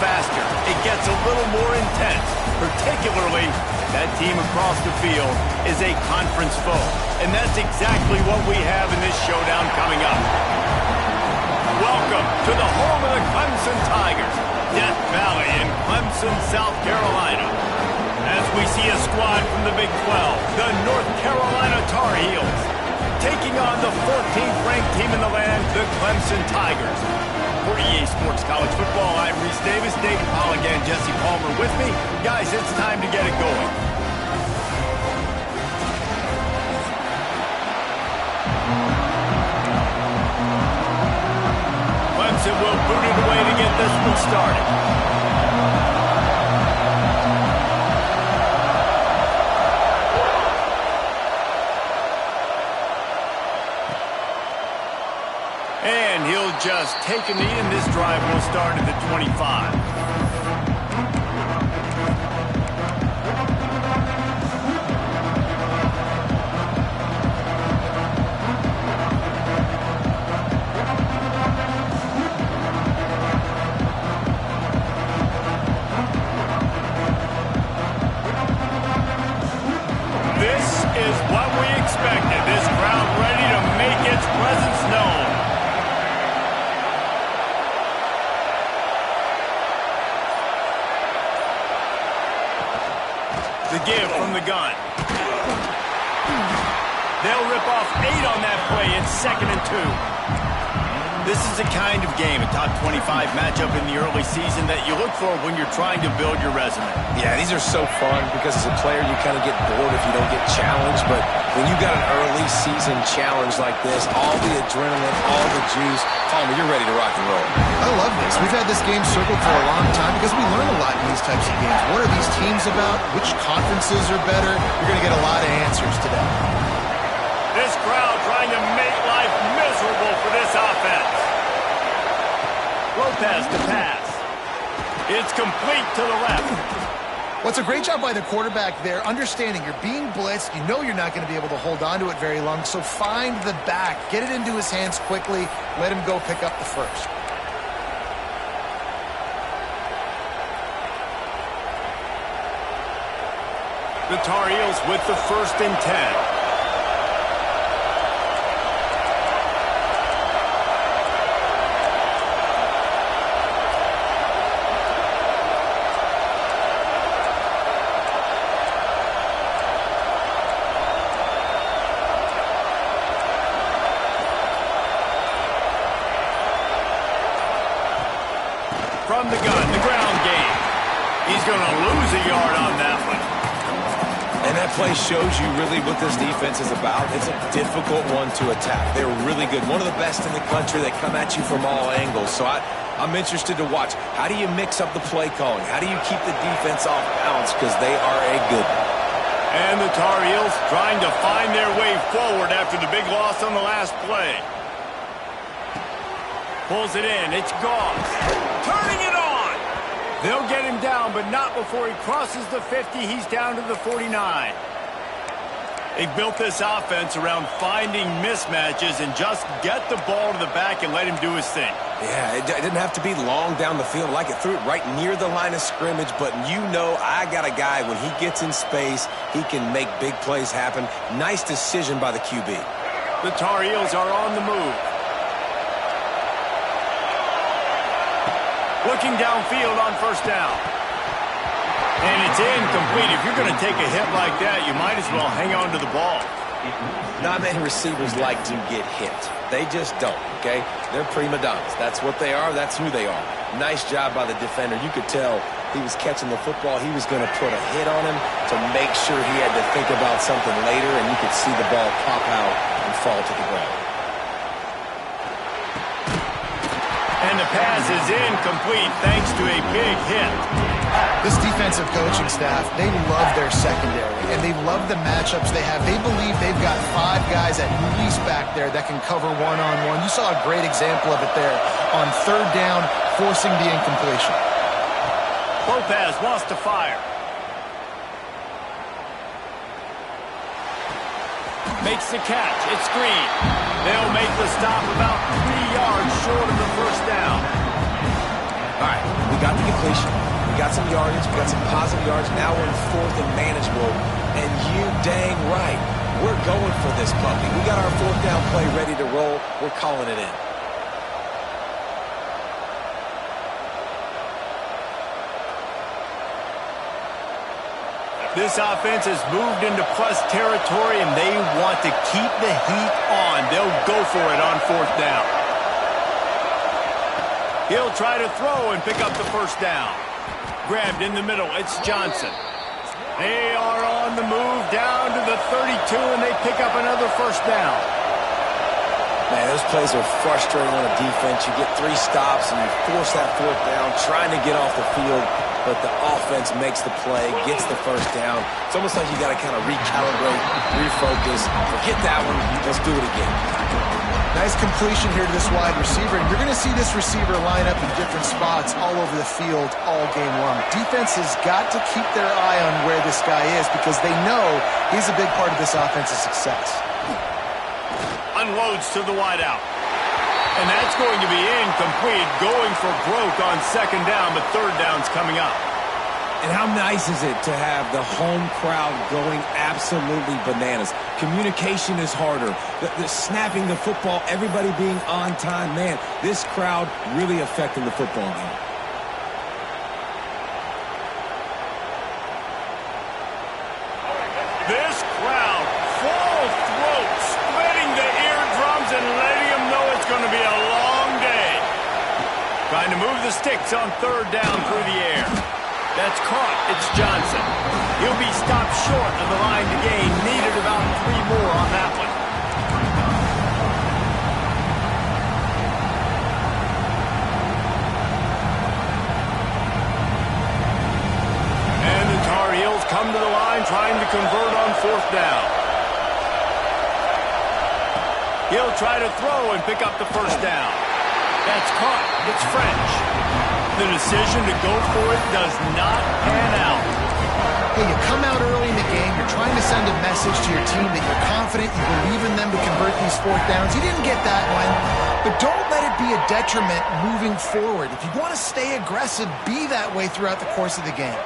faster. It gets a little more intense. Particularly, that team across the field is a conference foe. And that's exactly what we have in this showdown coming up. Welcome to the home of the Clemson Tigers, Death Valley in Clemson, South Carolina. As we see a squad from the Big 12, the North Carolina Tar Heels, taking on the 14th ranked team in the land, the Clemson Tigers. For EA Sports College Football, I'm Reese Davis, David Holligan, Jesse Palmer with me. Guys, it's time to get it going. Clemson will boot it away to get this one started. And he'll just take a knee, and this drive will start at the 25. This is what we expected. This crowd ready to make its presence known. The give from the gun. They'll rip off 8 on that play. It's 2nd and 2. This is the kind of game, a top 25 matchup in the early season that you look for when you're trying to build your resume. Yeah, these are so fun because as a player you kind of get bored if you don't get challenged, but when you got an early season challenge like this, all the adrenaline, all the juice, Palmer, you're ready to rock and roll. I love this. We've had this game circled for a long time because we learn a lot in these types of games. What are these teams about? Which conferences are better? You're going to get a lot of answers today. This crowd trying to make life miserable for this offense. Lopez to pass. It's complete to the left. Well, it's a great job by the quarterback there, understanding you're being blitzed. You know you're not going to be able to hold on to it very long, so find the back. Get it into his hands quickly. Let him go pick up the first. The Tar Heels with the 1st and 10. From the gun, the ground game. He's going to lose a yard on that one. And that play shows you really what this defense is about. It's a difficult one to attack. They're really good. One of the best in the country. They come at you from all angles. So I'm interested to watch. How do you mix up the play calling? How do you keep the defense off balance? Because they are a good one. And the Tar Heels trying to find their way forward after the big loss on the last play. Pulls it in. It's Goss. Turning it on. They'll get him down, but not before he crosses the 50. He's down to the 49. They built this offense around finding mismatches and just get the ball to the back and let him do his thing. Yeah, it didn't have to be long down the field. Like it threw it right near the line of scrimmage, but you know I got a guy, when he gets in space, he can make big plays happen. Nice decision by the QB. The Tar Heels are on the move. Looking downfield on 1st down. And it's incomplete. If you're going to take a hit like that, you might as well hang on to the ball. Not many receivers like to get hit. They just don't, okay? They're prima donnas. That's what they are. That's who they are. Nice job by the defender. You could tell he was catching the football. He was going to put a hit on him to make sure he had to think about something later, and you could see the ball pop out and fall to the ground. And the pass is incomplete thanks to a big hit. This defensive coaching staff, they love their secondary, and they love the matchups they have. They believe they've got 5 guys at least back there that can cover one-on-one. You saw a great example of it there on 3rd down, forcing the incompletion. Lopez wants to fire. Makes the catch. It's Green. They'll make the stop about 3 yards short of the 1st down. All right, We got the completion. We got some yardage. We got some positive yards. Now we're in fourth and manageable. And you dang right, we're going for this puppy. We got our fourth down play ready to roll. We're calling it in. This offense has moved into plus territory, and they want to keep the heat on. They'll go for it on fourth down. He'll try to throw and pick up the first down. Grabbed in the middle. It's Johnson. They are on the move down to the 32, and they pick up another first down. Man, those plays are frustrating on a defense. You get 3 stops, and you force that fourth down, trying to get off the field. But the offense makes the play, gets the first down. It's almost like you got to kind of recalibrate, refocus. Forget that one. Let's do it again. Nice completion here to this wide receiver. And you're going to see this receiver line up in different spots all over the field all game long. Defense has got to keep their eye on where this guy is because they know he's a big part of this offense's success. Unloads to the wideout. And that's going to be incomplete, going for broke on second down, but third down's coming up. And how nice is it to have the home crowd going absolutely bananas? Communication is harder. The snapping the football, everybody being on time. Man, this crowd really affecting the football game. This crowd, full throat, splitting the eardrums and letting them know it's going to be a long day. Trying to move the sticks on third down through the air. That's caught. It's Johnson. He'll be stopped short of the line to gain. Needed about 3 more on that one. And the Tar Heels come to the line trying to convert on fourth down. He'll try to throw and pick up the first down. That's caught. It's French. The decision to go for it does not pan out. Hey, you come out early in the game, you're trying to send a message to your team that you're confident, you believe in them to convert these fourth downs. You didn't get that one, but don't let it be a detriment moving forward. If you want to stay aggressive, be that way throughout the course of the game.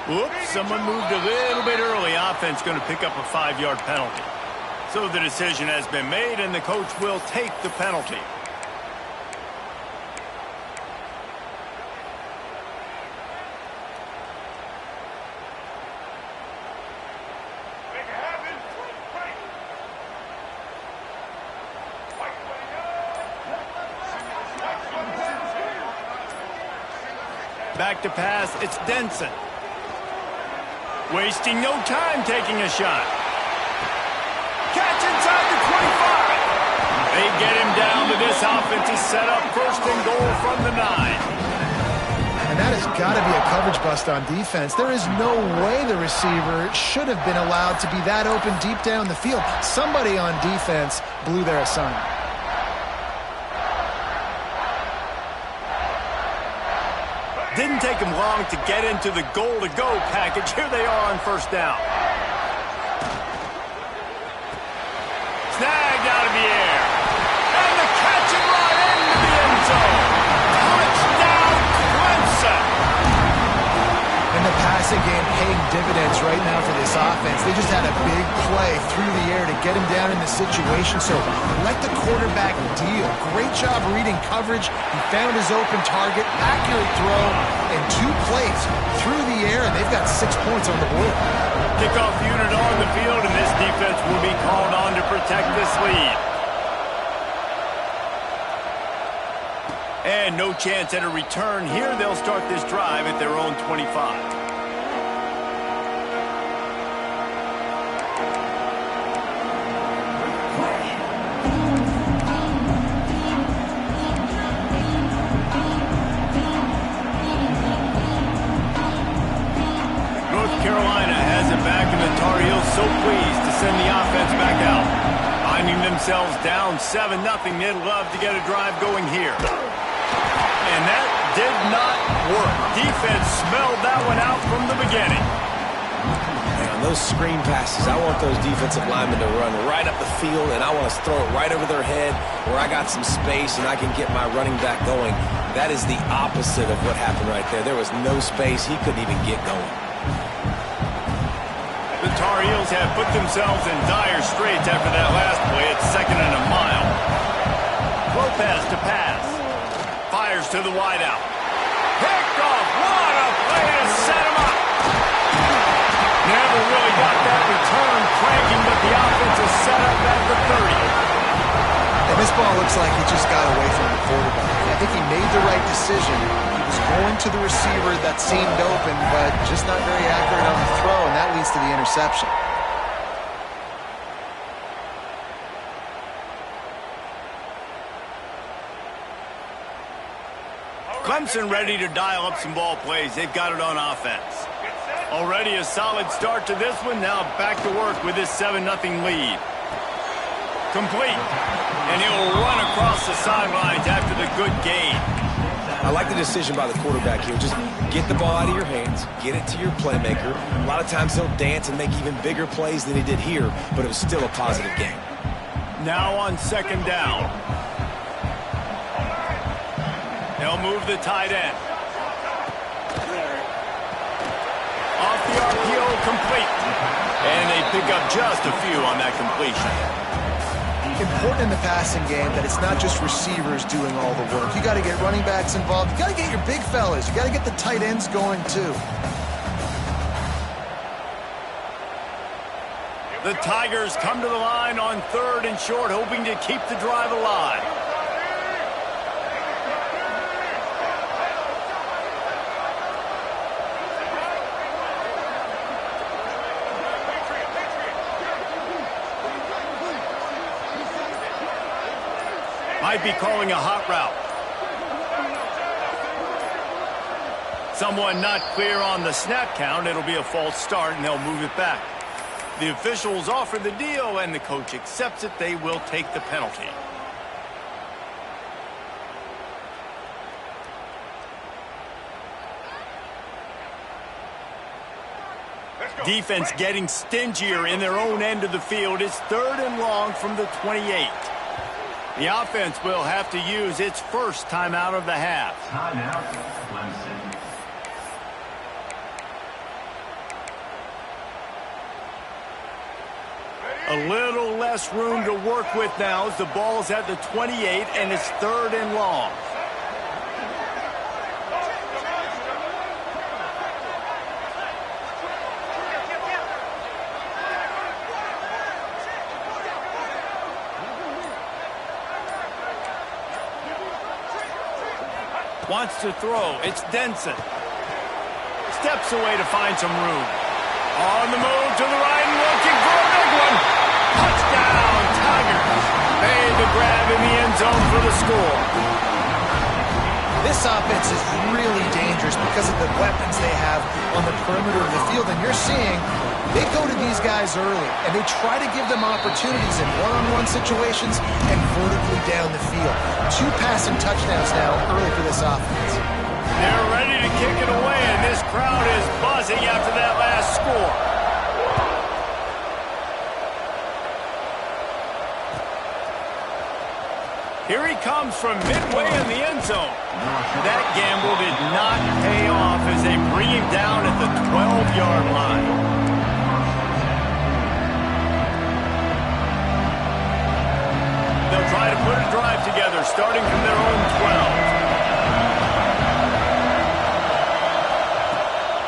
Oops, someone moved a little bit early. Offense going to pick up a 5-yard penalty. So the decision has been made, and the coach will take the penalty. Back to pass, it's Denson. Wasting no time taking a shot. Catch inside the 25. They get him down to this offense is set up first and goal from the 9. And that has got to be a coverage bust on defense. There is no way the receiver should have been allowed to be that open deep down the field. Somebody on defense blew their assignment. Didn't take him long to get into the goal-to-go package. Here they are on first down. Snagged out of the air. And the catch and run into the end zone. Touchdown, Clemson. And the passing game paying dividends right now for this offense. They just had a big play through the air to get him down in the situation. So let the quarterback deal. Great job reading coverage. He found his open target, accurate throw, and 2 plays through the air, and they've got 6 points on the board. Kickoff unit on the field, and this defense will be called on to protect this lead. And no chance at a return here. They'll start this drive at their own 25. Carolina has it back, and the Tar Heels so pleased to send the offense back out. Finding themselves down 7-0, they'd love to get a drive going here. And that did not work. Defense smelled that one out from the beginning. And on And those screen passes, I want those defensive linemen to run right up the field, and I want to throw it right over their head where I got some space and I can get my running back going. That is the opposite of what happened right there. There was no space. He couldn't even get going. The Tar Heels have put themselves in dire straits after that last play at 2nd and a mile. Lopez to pass. Fires to the wideout. Picked off. What a play to set him up. Never really got that return cranking, but the offense is set up at the 30. And this ball looks like he just got away from the quarterback. I think he made the right decision. He was going to the receiver that seemed open, but just not very accurate on the throw, and that leads to the interception. Clemson ready to dial up some ball plays. They've got it on offense. Already a solid start to this one. Now back to work with this 7-0 lead. Complete. And he'll run across the sidelines after the good gain. I like the decision by the quarterback here. Just get the ball out of your hands, get it to your playmaker. A lot of times he'll dance and make even bigger plays than he did here, but it was still a positive game. Now on 2nd down. They'll move the tight end. Off the RPO, complete. And they pick up just a few on that completion. Important in the passing game that it's not just receivers doing all the work. You got to get running backs involved. You got to get your big fellas. You got to get the tight ends going too. The Tigers come to the line on 3rd and short, hoping to keep the drive alive. Might be calling a hot route. Someone not clear on the snap count. It'll be a false start, and they'll move it back. The officials offer the deal, and the coach accepts it. They will take the penalty. Defense getting stingier in their own end of the field. It's 3rd and long from the 28. The offense will have to use its first timeout of the half. Timeout, Clemson. A little less room to work with now as the ball's at the 28 and it's 3rd and long. Wants to throw. It's Denson. Steps away to find some room. On the move to the right and looking for a big one. Touchdown, Tigers. Made the grab in the end zone for the score. This offense is really dangerous because of the weapons they have on the perimeter of the field. And you're seeing they go to these guys early, and they try to give them opportunities in one-on-one situations and vertically down the field. 2 passing touchdowns now early for this offense. They're ready to kick it away, and this crowd is buzzing after that last score. Here he comes from midway in the end zone. That gamble did not pay off as they bring him down at the 12-yard line. They'll try to put a drive together, starting from their own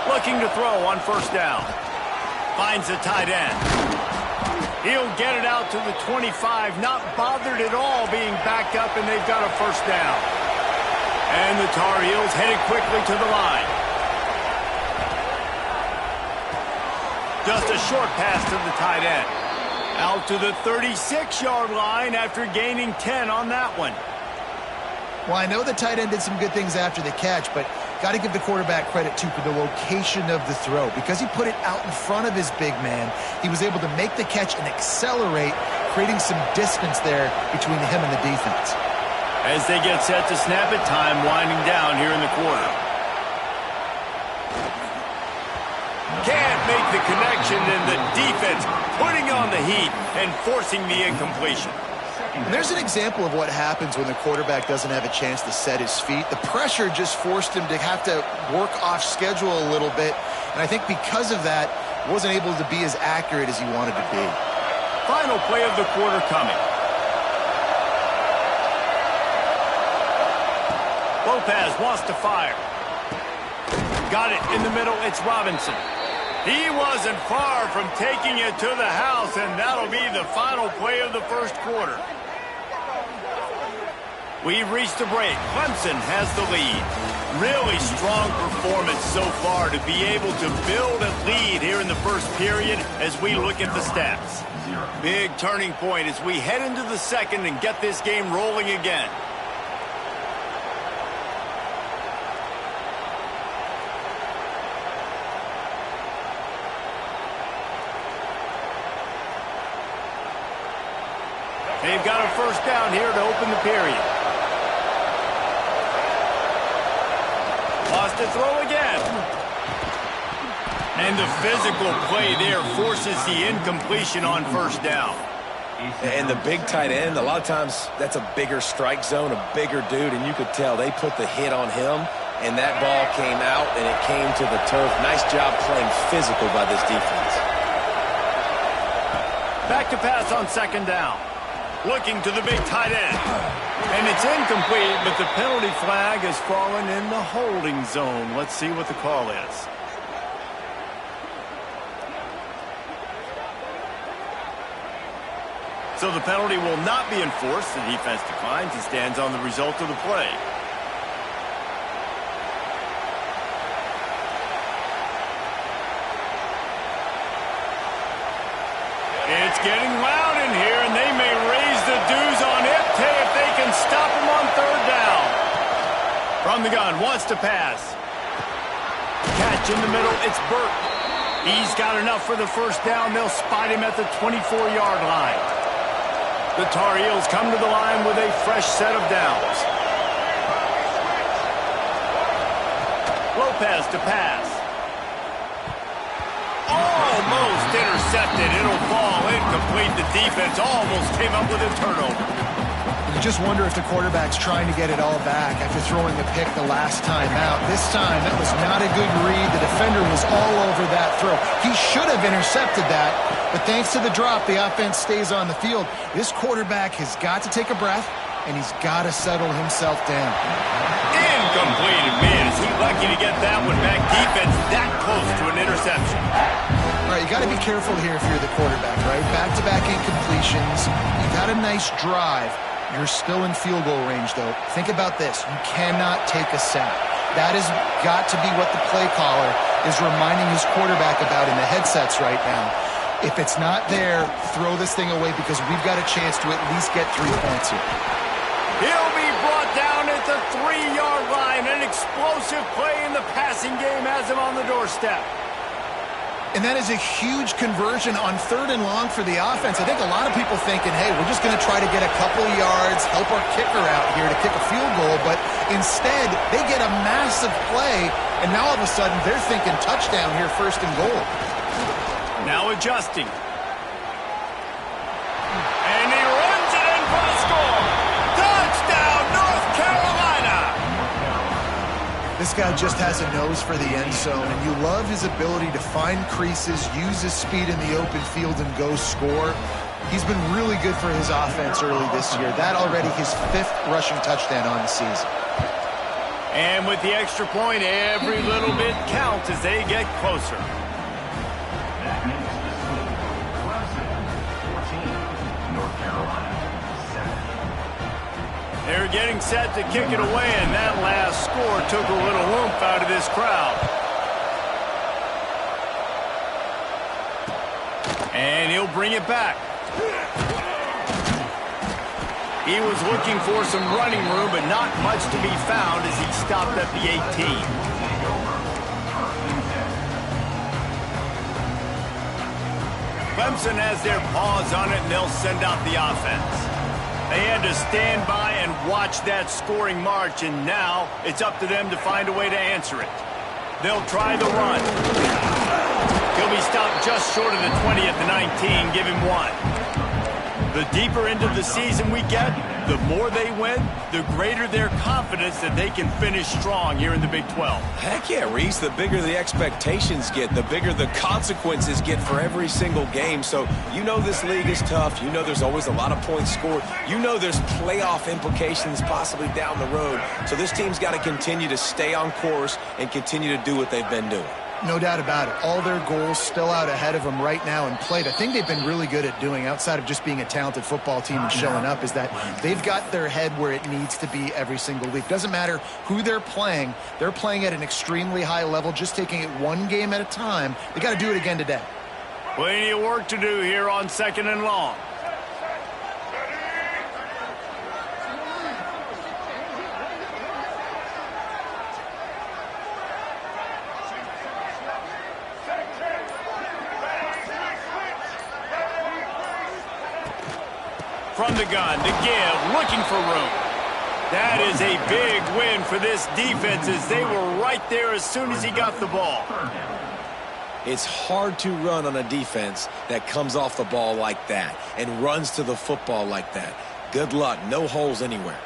12. Looking to throw on 1st down. Finds the tight end. He'll get it out to the 25, not bothered at all being backed up, and they've got a 1st down. And the Tar Heels headed quickly to the line. Just a short pass to the tight end. Out to the 36-yard line after gaining 10 on that one. Well, I know the tight end did some good things after the catch, but got to give the quarterback credit, too, for the location of the throw. Because he put it out in front of his big man, he was able to make the catch and accelerate, creating some distance there between him and the defense. As they get set to snap it, time winding down here in the quarter. Can't make the connection, and the defense putting on the heat and forcing the incompletion. And there's an example of what happens when the quarterback doesn't have a chance to set his feet. The pressure just forced him to have to work off schedule a little bit. And I think because of that, wasn't able to be as accurate as he wanted to be. Final play of the quarter coming. Lopez wants to fire. Got it in the middle. It's Robinson. He wasn't far from taking it to the house, and that'll be the final play of the first quarter. We've reached the break. Clemson has the lead. Really strong performance so far to be able to build a lead here in the first period as we look at the stats. Big turning point as we head into the second and get this game rolling again. They've got a first down here to open the period. Lost to throw again. And the physical play there forces the incompletion on first down. And the big tight end, a lot of times that's a bigger strike zone, a bigger dude, and you could tell they put the hit on him, and that ball came out, and it came to the turf. Nice job playing physical by this defense. Back to pass on second down. Looking to the big tight end. And it's incomplete, but the penalty flag has fallen in the holding zone. Let's see what the call is. So the penalty will not be enforced. The defense declines and stands on the result of the play. It's getting loud in here, and they may raise the dues on it if they can stop him on third down. From the gun, wants to pass. Catch in the middle, it's Burt. He's got enough for the first down. They'll spot him at the 24-yard line. The Tar Heels come to the line with a fresh set of downs. Lopez to pass. Almost intercepted. It'll fall incomplete. The defense almost came up with a turnover. You just wonder if the quarterback's trying to get it all back after throwing the pick the last time out. This time, that was not a good read. The defender was all over that throw. He should have intercepted that, but thanks to the drop, the offense stays on the field. This quarterback has got to take a breath, and he's got to settle himself down. Incomplete. Man, is he lucky to get that one back. Defense that close to an interception. All right, you got to be careful here if you're the quarterback, right? Back-to-back incompletions. You got a nice drive. You're still in field goal range, though. Think about this. You cannot take a sack. That has got to be what the play caller is reminding his quarterback about in the headsets right now. If it's not there, throw this thing away because we've got a chance to at least get 3 points here. He'll be brought down at the 3-yard line. An explosive play in the passing game has him on the doorstep. And that is a huge conversion on third and long for the offense. I think a lot of people thinking, hey, we're just going to try to get a couple of yards, help our kicker out here to kick a field goal. But instead, they get a massive play, and now all of a sudden they're thinking touchdown here, first and goal. Now adjusting. And he runs it in for the score. Touchdown, North Carolina! This guy just has a nose for the end zone, and you love his ability to find creases, use his speed in the open field, and go score. He's been really good for his offense early this year. That already his 5th rushing touchdown on the season. And with the extra point, every little bit counts as they get closer. That makes the score Clemson 14, North Carolina 7. They're getting set to kick it away, and that last score took a little oomph out of this crowd. And he'll bring it back. He was looking for some running room, but not much to be found as he stopped at the 18. Clemson has their paws on it, and they'll send out the offense. They had to stand by and watch that scoring march, and now it's up to them to find a way to answer it. They'll try the run. He'll be stopped just short of the 20 at the 19. Give him 1. The deeper into the season we get, the more they win, the greater their confidence that they can finish strong here in the Big 12. Heck yeah, Reese. The bigger the expectations get, the bigger the consequences get for every single game. So you know this league is tough. You know there's always a lot of points scored. You know there's playoff implications possibly down the road. So this team's got to continue to stay on course and continue to do what they've been doing. No doubt about it. All their goals still out ahead of them right now in play. The thing they've been really good at doing, outside of just being a talented football team and showing up, is that they've got their head where it needs to be every single week. Doesn't matter who they're playing at an extremely high level, just taking it one game at a time. They got to do it again today. Plenty of work to do here on 2nd and long. From the gun to give, looking for room. That is a big win for this defense as they were right there as soon as he got the ball. It's hard to run on a defense that comes off the ball like that and runs to the football like that. Good luck. No holes anywhere.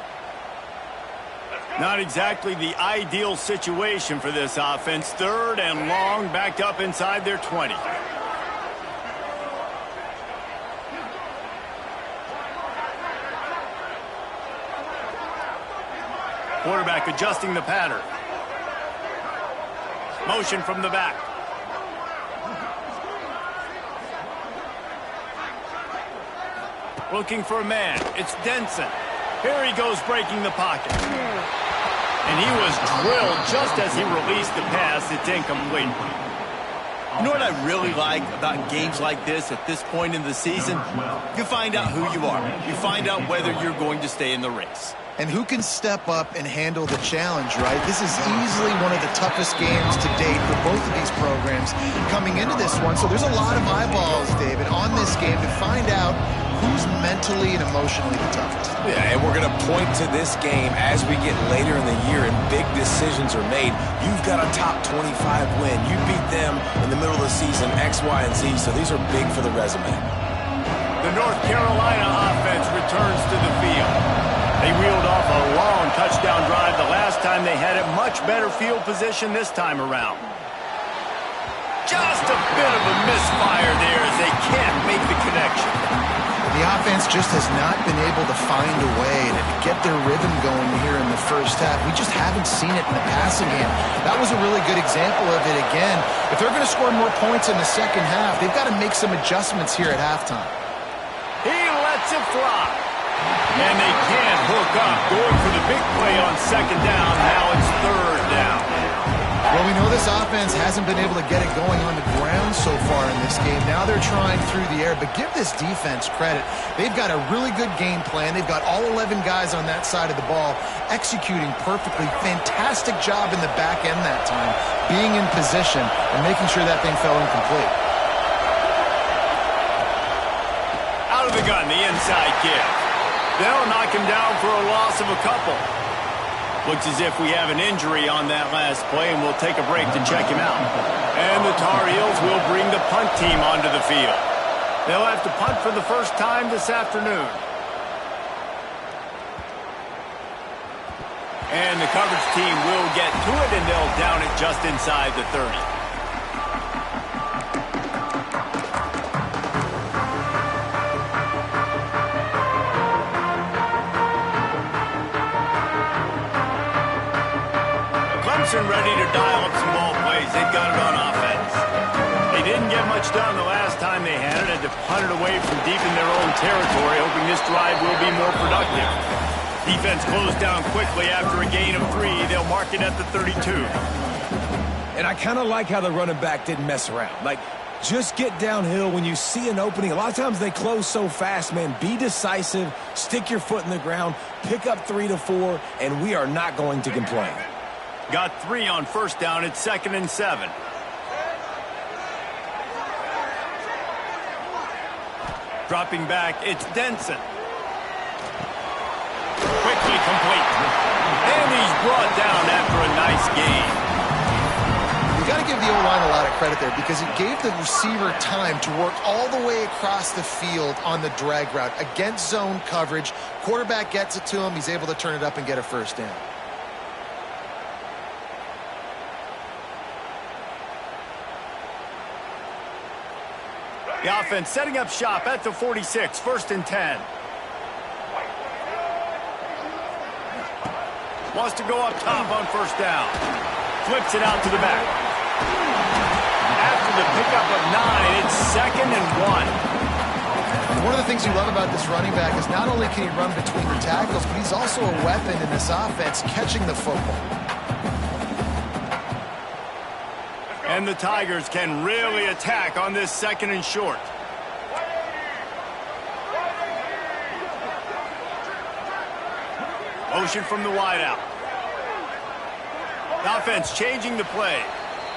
Not exactly the ideal situation for this offense. 3rd and long, backed up inside their 20. Quarterback adjusting the pattern. Motion from the back. Looking for a man. It's Denson. Here he goes breaking the pocket. And he was drilled just as he released the pass. It's incomplete. You know what I really like about games like this at this point in the season? You find out who you are. You find out whether you're going to stay in the race. And who can step up and handle the challenge, right? This is easily one of the toughest games to date for both of these programs coming into this one. So there's a lot of eyeballs, David, on this game to find out who's mentally and emotionally the toughest. Yeah, and we're going to point to this game as we get later in the year and big decisions are made. You've got a top 25 win. You beat them in the middle of the season, X, Y, and Z, so these are big for the resume. The North Carolina offense returns to the field. They reeled off a long touchdown drive the last time they had it. Much better field position this time around. Just a bit of a misfire there as they can't make the connection. The offense just has not been able to find a way to get their rhythm going here in the first half. We just haven't seen it in the passing game. That was a really good example of it again. If they're going to score more points in the second half, they've got to make some adjustments here at halftime. He lets it fly. And they can't hook up. Going for the big play on 2nd down. Now it's 3rd down. Well, we know this offense hasn't been able to get it going on the ground so far in this game. Now they're trying through the air, but give this defense credit. They've got a really good game plan. They've got all 11 guys on that side of the ball executing perfectly. Fantastic job in the back end that time, being in position and making sure that thing fell incomplete. Out of the gun, the inside give. They'll knock him down for a loss of a couple. Looks as if we have an injury on that last play, and we'll take a break to check him out. And the Tar Heels will bring the punt team onto the field. They'll have to punt for the first time this afternoon. And the coverage team will get to it, and they'll down it just inside the 30. Ready to dial up some ball plays. They've got it on offense. They didn't get much done the last time they had it. Had to punt it away from deep in their own territory, hoping this drive will be more productive. Defense closed down quickly after a gain of 3. They'll mark it at the 32. And I kind of like how the running back didn't mess around. Like, just get downhill when you see an opening. A lot of times they close so fast, man. Be decisive, stick your foot in the ground, pick up 3 to 4, and we are not going to complain. Got 3 on 1st down. It's 2nd and 7. Dropping back, it's Denson. Quickly complete. And he's brought down after a nice gain. got to give the O-line a lot of credit there because it gave the receiver time to work all the way across the field on the drag route against zone coverage. Quarterback gets it to him. He's able to turn it up and get a first down. The offense setting up shop at the 46, 1st and 10. Wants to go up top on 1st down. Flips it out to the back. After the pickup of 9, it's 2nd and 1. One of the things you love about this running back is not only can he run between the tackles, but he's also a weapon in this offense catching the football. And the Tigers can really attack on this 2nd and short. Motion from the wideout. The offense changing the play.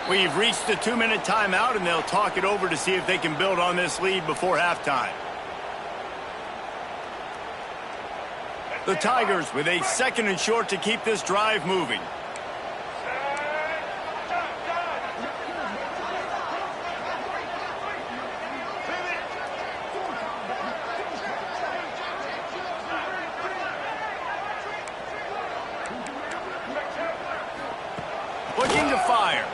We've reached the 2-minute timeout, and they'll talk it over to see if they can build on this lead before halftime. The Tigers with a 2nd and short to keep this drive moving. Looking to fire.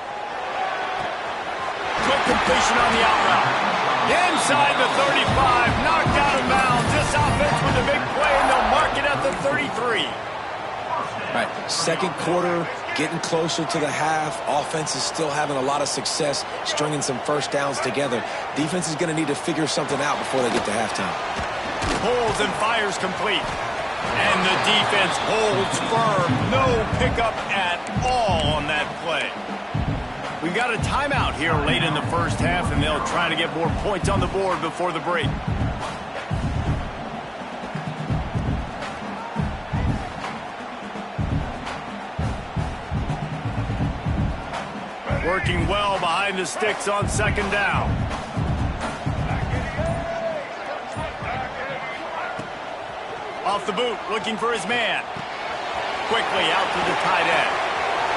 Quick completion on the out route. Inside the 35, knocked out of bounds. This offense with a big play, and they'll mark it at the 33. All right, 2nd quarter, getting closer to the half. Offense is still having a lot of success stringing some 1st downs together. Defense is going to need to figure something out before they get to halftime. Pulls and fires complete. And the defense holds firm. No pickup at all on that play. We've got a timeout here late in the 1st half, and they'll try to get more points on the board before the break. Working well behind the sticks on 2nd down. Off the boot, looking for his man. Quickly out to the tight end.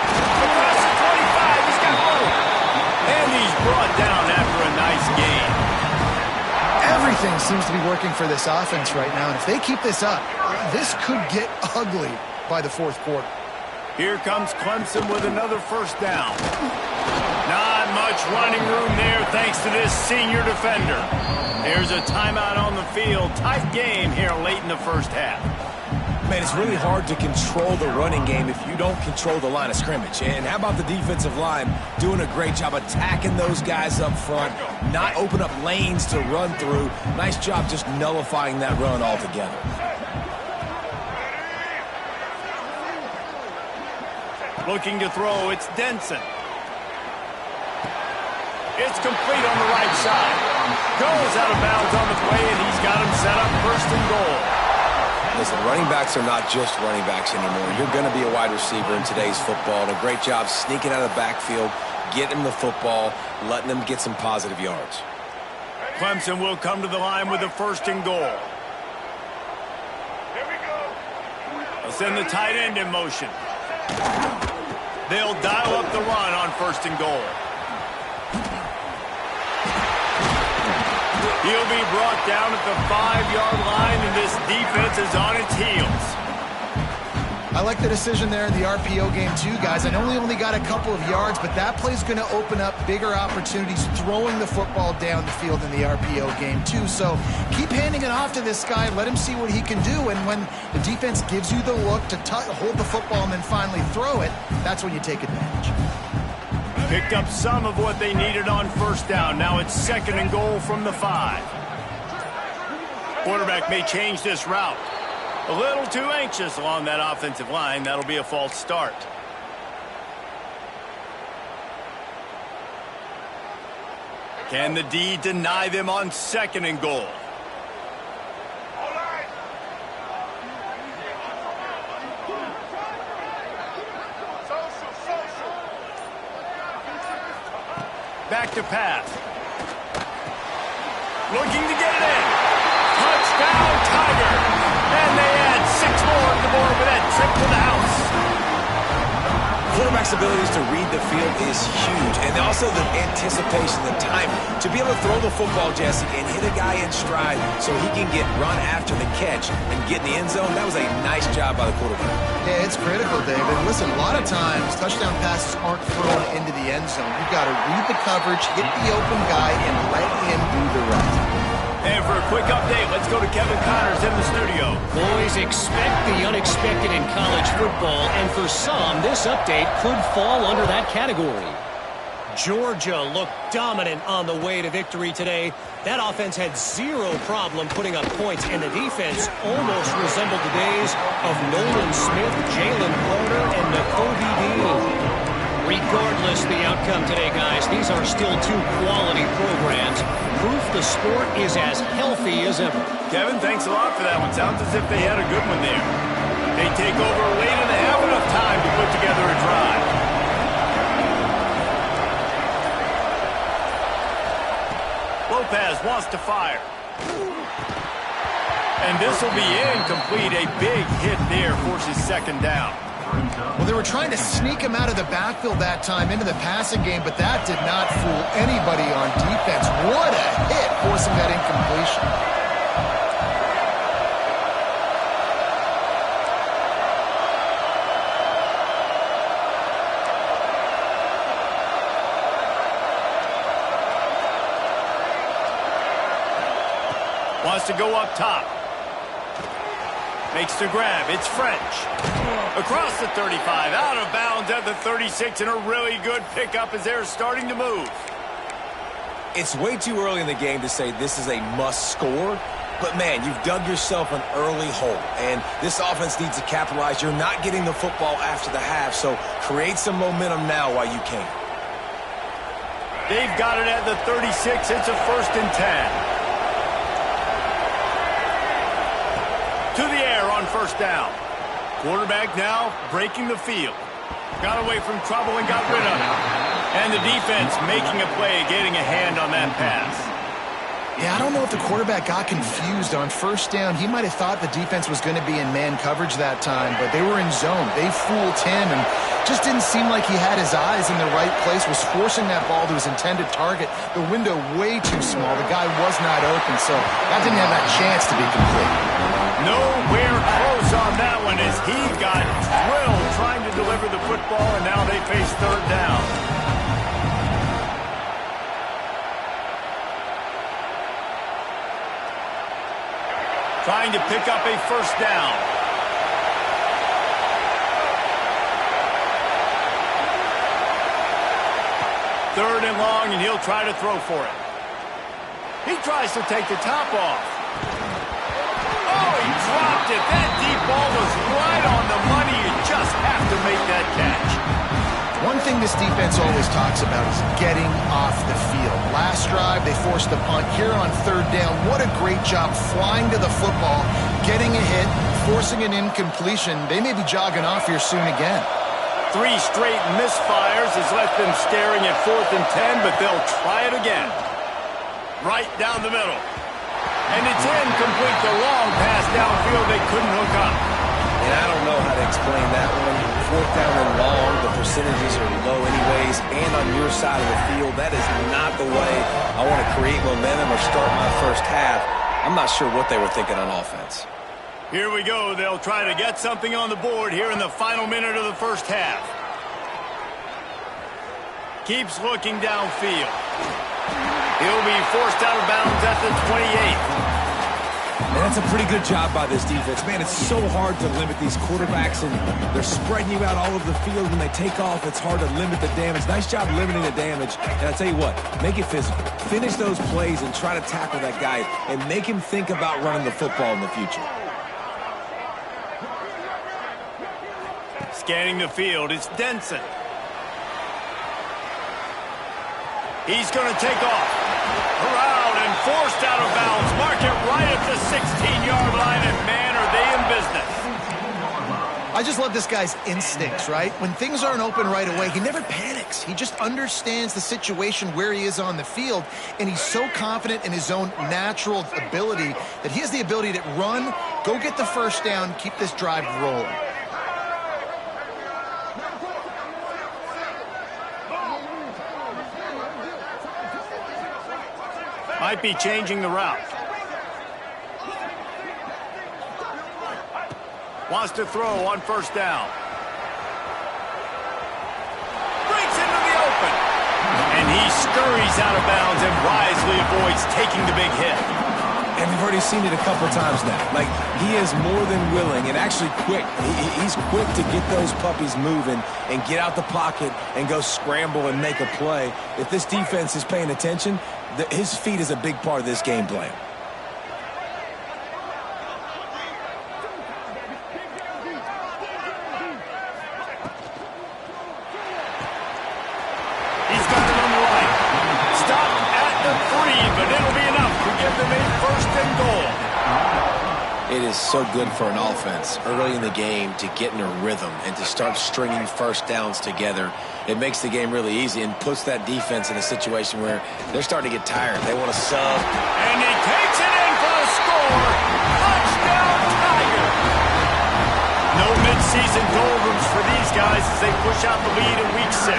Across the 25, he's got room. And he's brought down after a nice gain. Everything seems to be working for this offense right now, and if they keep this up, this could get ugly by the 4th quarter. Here comes Clemson with another 1st down. Not much running room there thanks to this senior defender. There's a timeout on the field. Tight game here late in the 1st half. Man, it's really hard to control the running game if you don't control the line of scrimmage. And how about the defensive line doing a great job attacking those guys up front, not open up lanes to run through. Nice job just nullifying that run altogether. Looking to throw, it's Denson. It's complete on the right side. Goes out of bounds on the play, and he's got him set up 1st and goal. Listen, running backs are not just running backs anymore. You're going to be a wide receiver in today's football, and a great job sneaking out of the backfield, getting them the football, letting them get some positive yards. Clemson will come to the line with a 1st and goal. They'll send the tight end in motion. They'll dial up the run on 1st and goal. He'll be brought down at the 5-yard line, and this defense is on its heels. I like the decision there in the RPO game too, guys. I know we only got a couple of yards, but that play's going to open up bigger opportunities throwing the football down the field in the RPO game too. So keep handing it off to this guy. Let him see what he can do, and when the defense gives you the look to hold the football and then finally throw it, that's when you take advantage. Picked up some of what they needed on 1st down. Now it's 2nd and goal from the 5. Quarterback may change this route. A little too anxious along that offensive line. That'll be a false start. Can the D deny them on 2nd and goal? Back to pass. Looking to get it in. Touchdown, Tiger. And they add 6 more to the board with that trip to the house. quarterback's abilities to read the field is huge. And also the anticipation, the timing. To be able to throw the football, Jesse, and hit a guy in stride so he can get run after the catch and get in the end zone, that was a nice job by the quarterback. Yeah, it's critical, David. Listen, a lot of times, touchdown passes aren't thrown into the end zone. You've got to read the coverage, hit the open guy, and let him do the rest. And for a quick update, let's go to Kevin Connors in the studio. Boys, expect the unexpected in college football, and for some, this update could fall under that category. Georgia looked dominant on the way to victory today. That offense had zero problem putting up points, and the defense almost resembled the days of Nolan Smith, Jalen Carter, and Nakobe Dean. Regardless the outcome today, guys, these are still two quality programs. Proof the sport is as healthy as ever. Kevin, thanks a lot for that one. Sounds as if they had a good one there. They take over late and they have enough time to put together a drive. Lopez wants to fire. And this will be incomplete. A big hit there forces second down. Well, they were trying to sneak him out of the backfield that time into the passing game, but that did not fool anybody on defense. What a hit, forcing that incompletion. Wants to go up top. Makes the grab. It's French. Across the 35, out of bounds at the 36, and a really good pickup as they're starting to move. It's way too early in the game to say this is a must score, but man, you've dug yourself an early hole, and this offense needs to capitalize. You're not getting the football after the half, so create some momentum now while you can. They've got it at the 36. It's a 1st and 10. To the air on 1st down. Quarterback now breaking the field. Got away from trouble and got rid of it. And the defense making a play, getting a hand on that pass. Yeah, I don't know if the quarterback got confused on 1st down. He might have thought the defense was going to be in man coverage that time, but they were in zone. They fooled him and just didn't seem like he had his eyes in the right place, was forcing that ball to his intended target. The window way too small. The guy was not open, so that didn't have that chance to be complete. Nowhere close on that one as he got drilled trying to deliver the football, and now they face 3rd down. Trying to pick up a 1st down. Third and long, and he'll try to throw for it. He tries to take the top off. Oh, he dropped it. That deep ball was right on the money. You just have to make that catch. One thing this defense always talks about is getting off the field. Last drive, they forced the punt. Here on 3rd down, what a great job flying to the football, getting a hit, forcing an incompletion. They may be jogging off here soon again. 3 straight misfires has left them staring at 4th and 10, but they'll try it again. Right down the middle. And it's incomplete. The long pass downfield they couldn't hook up. And I don't know how to explain that one. 4th down and long, the percentages are low anyways, and on your side of the field, that is not the way I want to create momentum or start my 1st half. I'm not sure what they were thinking on offense. Here we go. They'll try to get something on the board here in the final minute of the 1st half. Keeps looking downfield. He'll be forced out of bounds at the 28. And that's a pretty good job by this defense. Man, it's so hard to limit these quarterbacks, and they're spreading you out all over the field. When they take off, it's hard to limit the damage. Nice job limiting the damage. And I tell you what, make it physical. Finish those plays and try to tackle that guy and make him think about running the football in the future. Scanning the field, it's Denson. He's going to take off. Around and forced out of bounds. Mark it right at the 16-yard line, and man, are they in business. I just love this guy's instincts, right? When things aren't open right away, he never panics. He just understands the situation where he is on the field, and he's so confident in his own natural ability that he has the ability to run, go get the 1st down, keep this drive rolling. Might be changing the route. Wants to throw on first down. Breaks into the open. And he scurries out of bounds and wisely avoids taking the big hit. And we've already seen it a couple times now. Like, he is more than willing and actually quick. He's quick to get those puppies moving and get out the pocket and go scramble and make a play. If this defense is paying attention, his feet is a big part of this game plan. He's got it on the right. Stop at the 3, but it'll be enough to give them a first and goal. It is so good for an offense early in the game to get in a rhythm and to start stringing first downs together. It makes the game really easy and puts that defense in a situation where they're starting to get tired. They want to sub. And he takes it in for the score. Touchdown, Tiger. No midseason doldrums for these guys as they push out the lead in Week 6.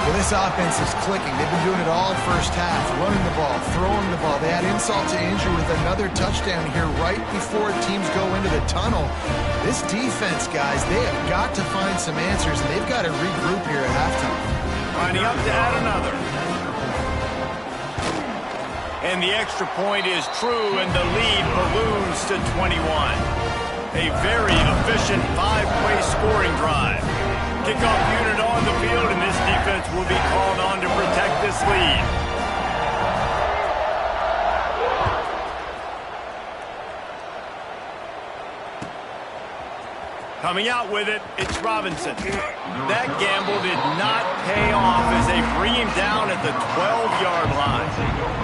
Well, this offense is clicking. They've been doing it all first half, running the ball, throwing the ball. They had insult to injury with another touchdown here right before teams go into the tunnel. This defense, guys, they have got to find some answers, and they've got to regroup here at halftime. Lining up to add another. And the extra point is true, and the lead balloons to 21. A very efficient 5-play scoring drive. Kickoff unit on the field, and this defense will be called on to protect this lead. Coming out with it, it's Robinson. That gamble did not pay off as they bring him down at the 12-yard line.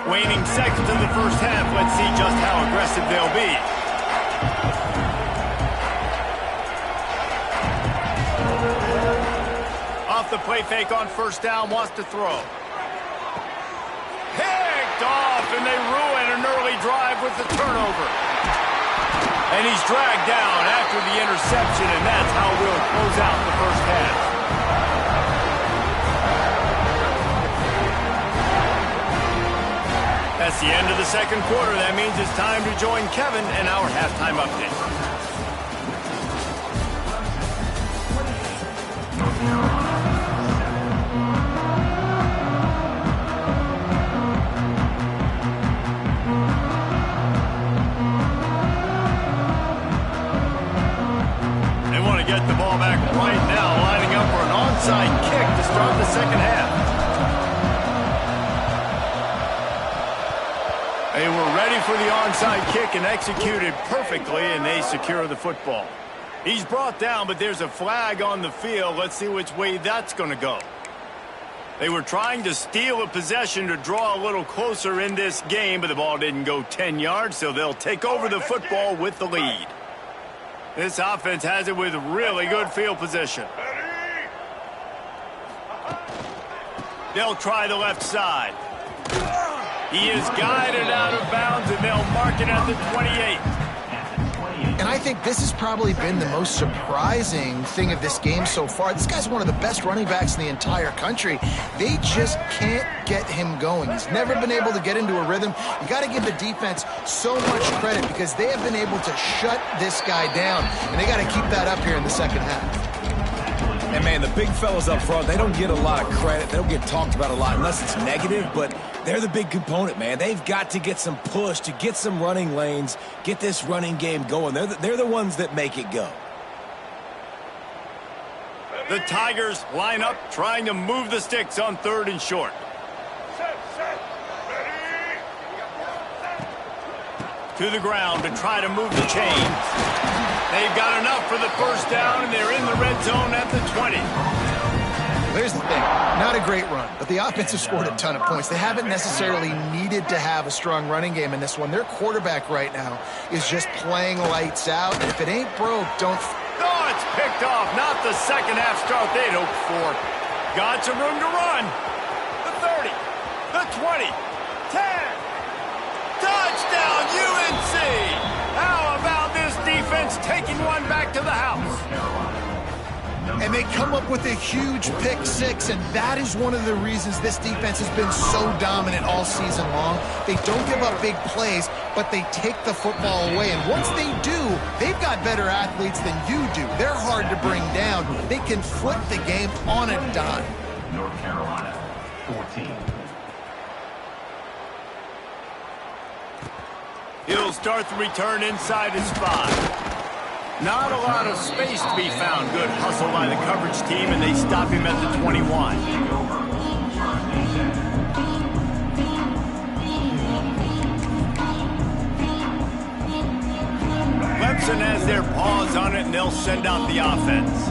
Waning seconds in the first half. Let's see just how aggressive they'll be. Off the play fake on first down, wants to throw. Picked off, and they ruin an early drive with the turnover. And he's dragged down after the interception, and that's how we'll close out the first half. That's the end of the second quarter. That means it's time to join Kevin in our halftime update. They want to get the ball back right now, lining up for an onside kick to start the second half. They were ready for the onside kick and executed perfectly, and they secure the football. He's brought down, but there's a flag on the field. Let's see which way that's going to go. They were trying to steal a possession to draw a little closer in this game, but the ball didn't go 10 yards, so they'll take over the football with the lead. This offense has it with really good field position. They'll try the left side. He is guided out of bounds, and they'll mark it at the 28. And I think this has probably been the most surprising thing of this game so far. This guy's one of the best running backs in the entire country. They just can't get him going. He's never been able to get into a rhythm. You got to give the defense so much credit because they have been able to shut this guy down, and they got to keep that up here in the second half. And, man, the big fellas up front, they don't get a lot of credit. They don't get talked about a lot unless it's negative, but they're the big component, man. They've got to get some push to get some running lanes, get this running game going. They're the ones that make it go. The Tigers line up, trying to move the sticks on 3rd and short. To the ground to try to move the chains. They've got enough for the first down, and they're in the red zone at the 20. Here's the thing. Not a great run, but the offense has scored a ton of points. They haven't necessarily needed to have a strong running game in this one. Their quarterback right now is just playing lights out. And if it ain't broke, don't... Oh, it's picked off. Not the second half start they'd hoped for. Got some room to run. The 30. The 20. 10. Touchdown, UNC! How about this defense taking one back to the house? and they come up with a huge pick six, and that is one of the reasons this defense has been so dominant all season long. They don't give up big plays, but they take the football away, and once they do, they've got better athletes than you do. They're hard to bring down. They can flip the game on a dime. North Carolina, 14. He'll start the return inside his 5. Not a lot of space to be found. Good hustle by the coverage team, and they stop him at the 21. Clemson has their paws on it, and they'll send out the offense.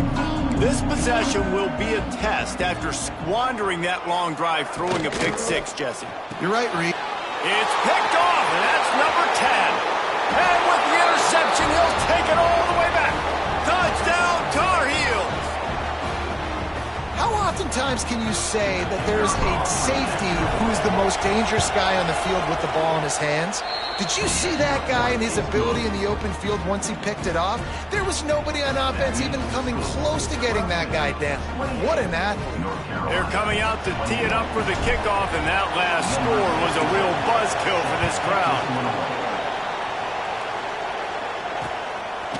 This possession will be a test after squandering that long drive, throwing a pick six, Jesse. You're right, Reed. It's picked off, and that's number 10. And with the interception, he'll take it all the way back. Touchdown, Tar Heels. How oftentimes can you say that there's a safety who is the most dangerous guy on the field with the ball in his hands? Did you see that guy and his ability in the open field once he picked it off? There was nobody on offense even coming close to getting that guy down. What an athlete. They're coming out to tee it up for the kickoff, and that last score was a real buzzkill for this crowd.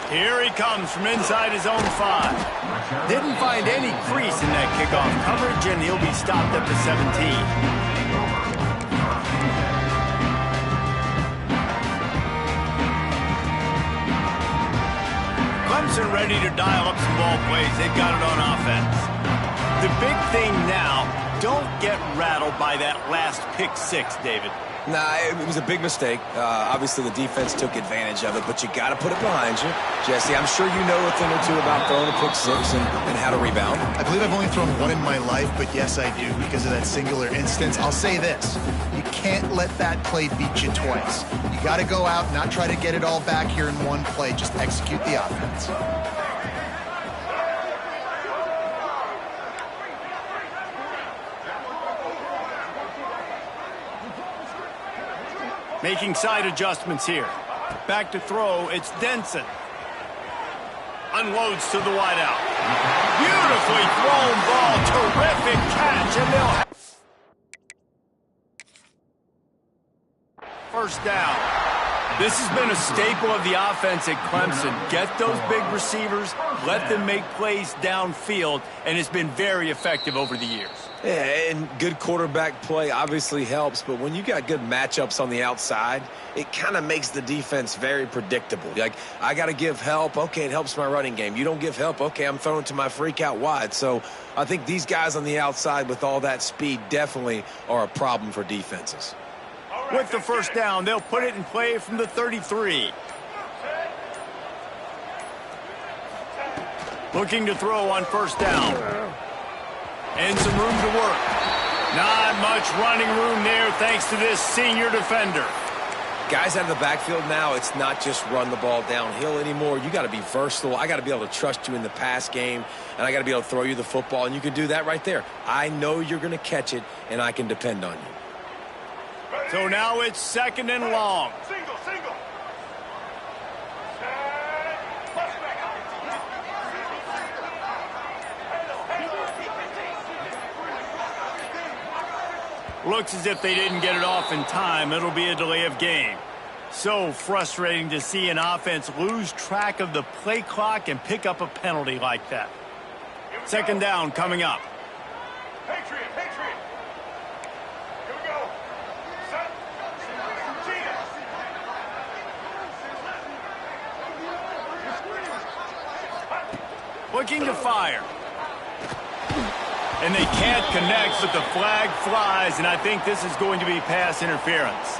Here he comes from inside his own 5. Didn't find any crease in that kickoff coverage, and he'll be stopped at the 17. Clemson ready to dial up some ball plays. They've got it on offense. The big thing now, don't get rattled by that last pick six, David. Nah, it was a big mistake. Obviously, the defense took advantage of it, but you got to put it behind you. Jesse, I'm sure you know a thing or two about throwing a pick six and how to rebound. I believe I've only thrown one in my life, but yes, I do because of that singular instance. I'll say this. You can't let that play beat you twice. You got to go out, not try to get it all back here in one play. Just execute the offense. Making side adjustments here. Back to throw, it's Denson. Unloads to the wideout. Beautifully thrown ball, terrific catch, and they'll have first down. This has been a staple of the offense at Clemson. Get those big receivers, let them make plays downfield, and it's been very effective over the years. Yeah, and good quarterback play obviously helps, but when you got good matchups on the outside, it kind of makes the defense very predictable. Like, I got to give help. Okay, it helps my running game. You don't give help. Okay, I'm throwing to my freak out wide. So I think these guys on the outside with all that speed definitely are a problem for defenses. With the first down, they'll put it in play from the 33. Looking to throw on first down. And some room to work. Not much running room there thanks to this senior defender. Guys out of the backfield now, it's not just run the ball downhill anymore. You got to be versatile. I got to be able to trust you in the pass game, and I got to be able to throw you the football, and you can do that right there. I know you're going to catch it, and I can depend on you. So now it's second and long. Single. Looks as if they didn't get it off in time. It'll be a delay of game. So frustrating to see an offense lose track of the play clock and pick up a penalty like that. Second down coming up. Patriot. Here we go. Set. Looking to fire. And they can't connect, but the flag flies, and I think this is going to be pass interference.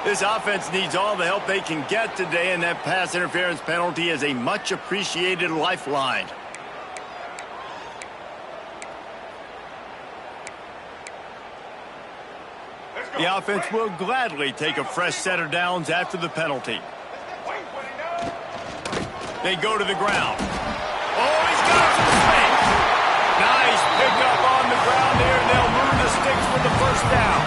This offense needs all the help they can get today, and that pass interference penalty is a much-appreciated lifeline. The offense will gladly take a fresh set of downs after the penalty. They go to the ground. Oh, he's got some space. Nice pickup on the ground there, and they'll move the sticks for the first down.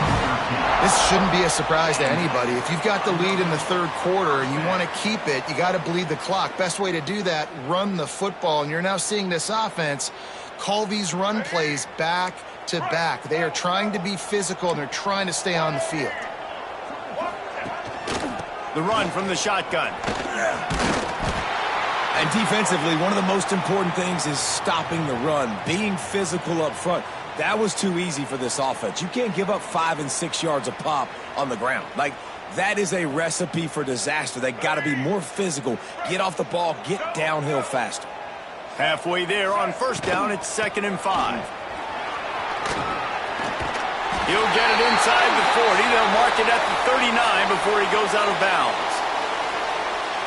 This shouldn't be a surprise to anybody. If you've got the lead in the third quarter and you want to keep it, you got to bleed the clock. Best way to do that, run the football. And you're now seeing this offense call these run plays back to back. They are trying to be physical, and they're trying to stay on the field. The run from the shotgun. And defensively, one of the most important things is stopping the run, being physical up front. That was too easy for this offense. You can't give up 5 and 6 yards a pop on the ground. Like, that is a recipe for disaster. They got to be more physical, get off the ball, get downhill faster. Halfway there on first down, it's 2nd and 5. He'll get it inside the 40. They'll mark it at the 39 before he goes out of bounds.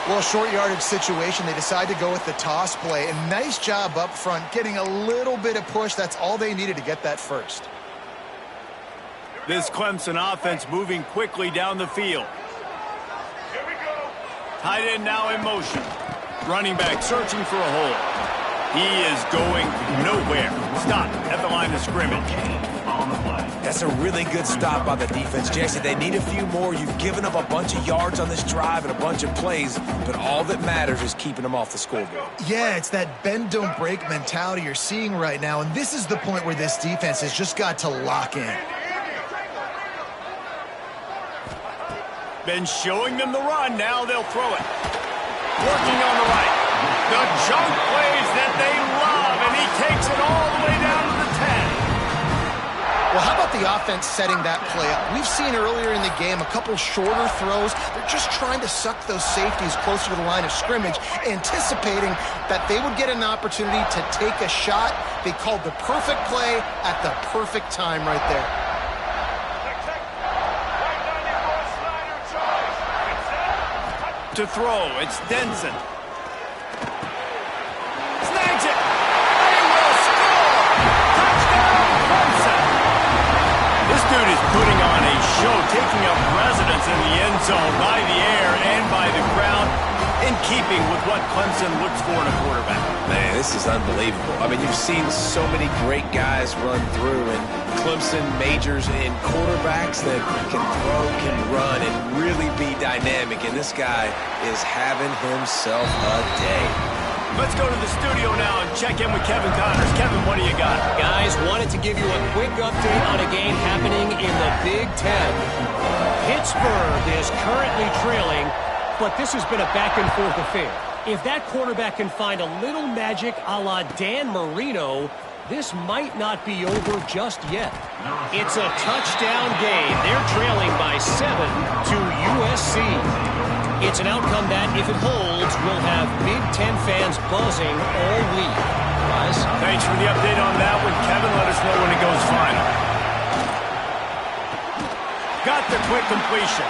Well, short yardage situation, they decide to go with the toss play. And nice job up front, getting a little bit of push. That's all they needed to get that first. This Clemson offense moving quickly down the field. Here we go. Tight end now in motion. Running back searching for a hole. He is going nowhere. Stop at the line of scrimmage. On the play. That's a really good stop by the defense, Jesse. They need a few more. You've given up a bunch of yards on this drive and a bunch of plays, but all that matters is keeping them off the scoreboard. Yeah, it's that bend, don't break mentality you're seeing right now, and this is the point where this defense has just got to lock in. Been showing them the run. Now they'll throw it. Working on the right. The jump plays that they love, and he takes it all the way down to the 10. Well, how about the offense setting that play up? We've seen earlier in the game a couple shorter throws. They're just trying to suck those safeties closer to the line of scrimmage, anticipating that they would get an opportunity to take a shot. They called the perfect play at the perfect time right there. To throw, it's Denson. Snags it. They will score. Touchdown, Clemson. This dude is putting on a show, taking up residence in the end zone by the air and by the ground, in keeping with what Clemson looks for in a quarterback. Man, this is unbelievable. I mean, you've seen so many great guys run through, and Clemson majors in quarterbacks that can throw, can run, and really be dynamic. And this guy is having himself a day. Let's go to the studio now and check in with Kevin Connors. Kevin, what do you got? Guys, wanted to give you a quick update on a game happening in the Big Ten. Pittsburgh is currently trailing, but this has been a back-and-forth affair. If that quarterback can find a little magic a la Dan Marino, this might not be over just yet. It's a touchdown game. They're trailing by 7 to USC. It's an outcome that, if it holds, will have Big Ten fans buzzing all week. Guys? Thanks for the update on that one, Kevin. Let us know when it goes final. Got the quick completion.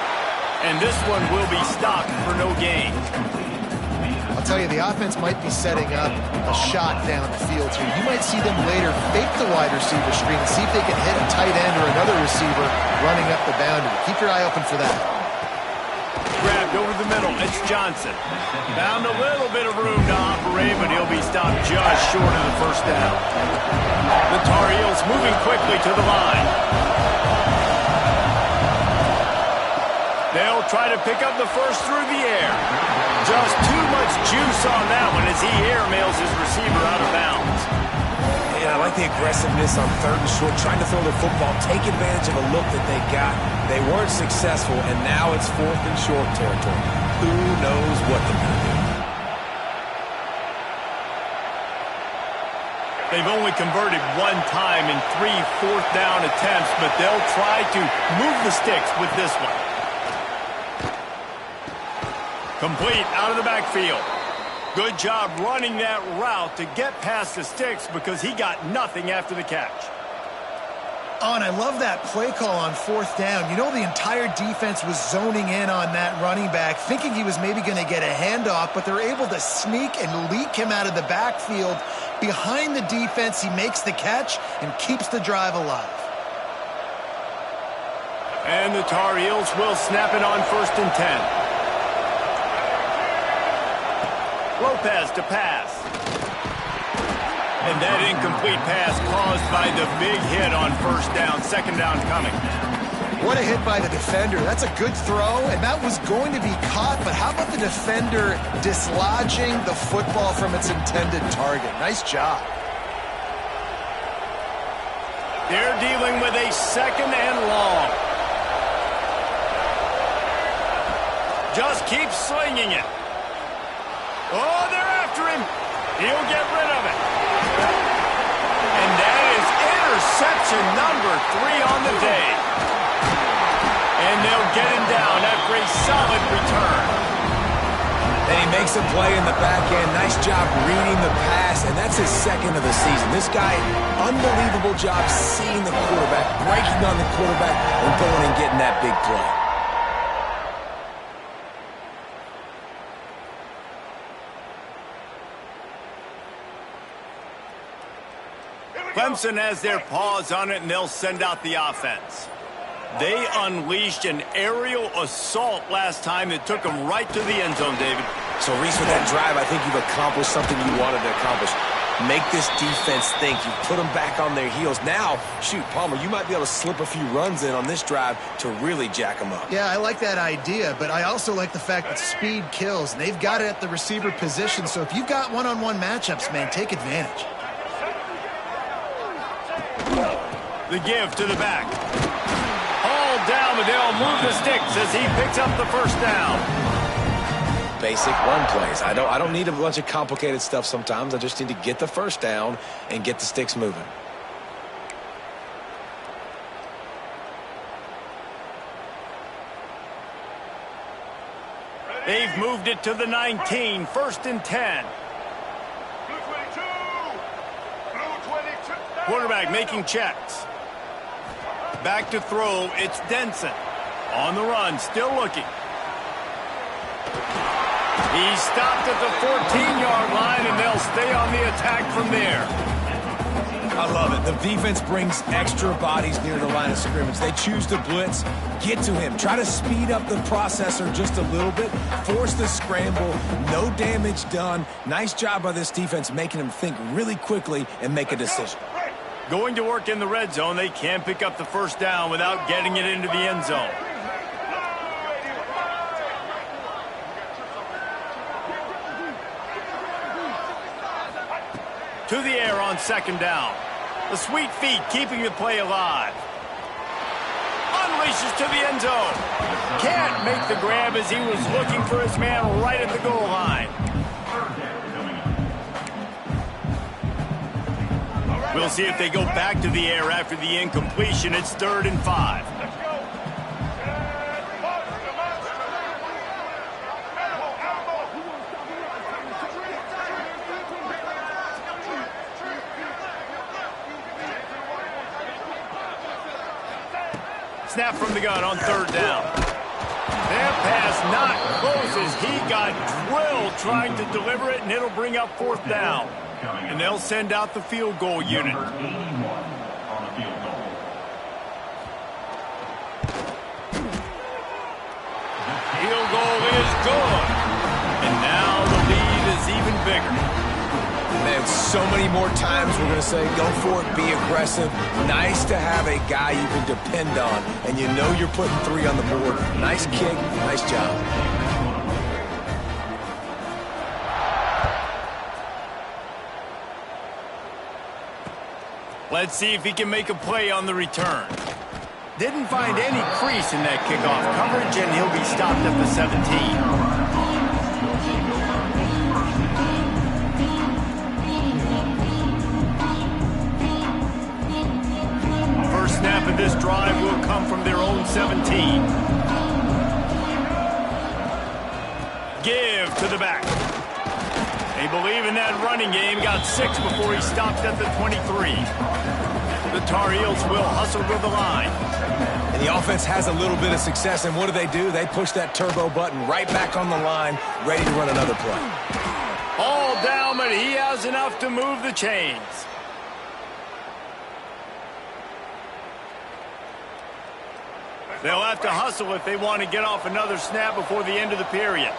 And this one will be stopped for no gain. I'll tell you, the offense might be setting up a shot down the field here. You might see them later fake the wide receiver screen and see if they can hit a tight end or another receiver running up the boundary. Keep your eye open for that. Grabbed over the middle. It's Johnson. Found a little bit of room to operate, but he'll be stopped just short of the first down. The Tar Heels moving quickly to the line. They'll try to pick up the first through the air. Just too much juice on that one as he airmails his receiver out of bounds. Yeah, I like the aggressiveness on 3rd and short, trying to throw the football, take advantage of a look that they got. They weren't successful, and now it's 4th and short territory. Who knows what they're going to do? They've only converted one time in 3 fourth-down attempts, but they'll try to move the sticks with this one. Complete out of the backfield. Good job running that route to get past the sticks because he got nothing after the catch. Oh, and I love that play call on 4th down. You know, the entire defense was zoning in on that running back, thinking he was maybe going to get a handoff, but they're able to sneak and leak him out of the backfield. Behind the defense, he makes the catch and keeps the drive alive. And the Tar Heels will snap it on 1st and 10. Lopez to pass. And that incomplete pass caused by the big hit on 1st down. 2nd down coming. What a hit by the defender. That's a good throw, and that was going to be caught, but how about the defender dislodging the football from its intended target? Nice job. They're dealing with a 2nd and long. Just keep slinging it. Oh, they're after him. He'll get rid of it. And that is interception number 3 on the day. And they'll get him down after a solid return. And he makes a play in the back end. Nice job reading the pass, and that's his 2nd of the season. This guy, unbelievable job seeing the quarterback, breaking on the quarterback, and going and getting that big play. Clemson has their paws on it, and they'll send out the offense. They unleashed an aerial assault last time that took them right to the end zone, David. So, Reese, with that drive, I think you've accomplished something you wanted to accomplish. Make this defense think. You put them back on their heels. Now, shoot, Palmer, you might be able to slip a few runs in on this drive to really jack them up. Yeah, I like that idea, but I also like the fact that speed kills. And they've got it at the receiver position, so if you've got one-on-one matchups, man, take advantage. The give to the back. All down, but they'll move the sticks as he picks up the 1st down. Basic run plays. I don't need a bunch of complicated stuff sometimes. I just need to get the 1st down and get the sticks moving. They've moved it to the 19, 1st and 10. Blue 22. Blue 22. Quarterback making checks. Back to throw, it's Denson. On the run, still looking. He stopped at the 14-yard line, and they'll stay on the attack from there. I love it. The defense brings extra bodies near the line of scrimmage. They choose to blitz, get to him, try to speed up the processor just a little bit, force the scramble, no damage done. Nice job by this defense making him think really quickly and make a decision. Going to work in the red zone, they can't pick up the 1st down without getting it into the end zone. To the air on 2nd down. The sweet feet keeping the play alive. Unleashes to the end zone. Can't make the grab as he was looking for his man right at the goal line. We'll see if they go back to the air after the incompletion. It's 3rd and 5. Snap from the gun on 3rd down. Their pass not close as he got drilled trying to deliver it, and it'll bring up 4th down. And they'll send out the field goal unit. Field goal is good. And now the lead is even bigger. Man, so many more times we're going to say, go for it, be aggressive. Nice to have a guy you can depend on, and you know you're putting 3 on the board. Nice kick, nice job. Let's see if he can make a play on the return. Didn't find any crease in that kickoff coverage, and he'll be stopped at the 17. Snap of this drive will come from their own 17. Give to the back. They believe in that running game. Got 6 before he stopped at the 23. The Tar Heels will hustle to the line. And the offense has a little bit of success, and what do? They push that turbo button right back on the line, ready to run another play. All down, but he has enough to move the chains. They'll have to hustle if they want to get off another snap before the end of the period.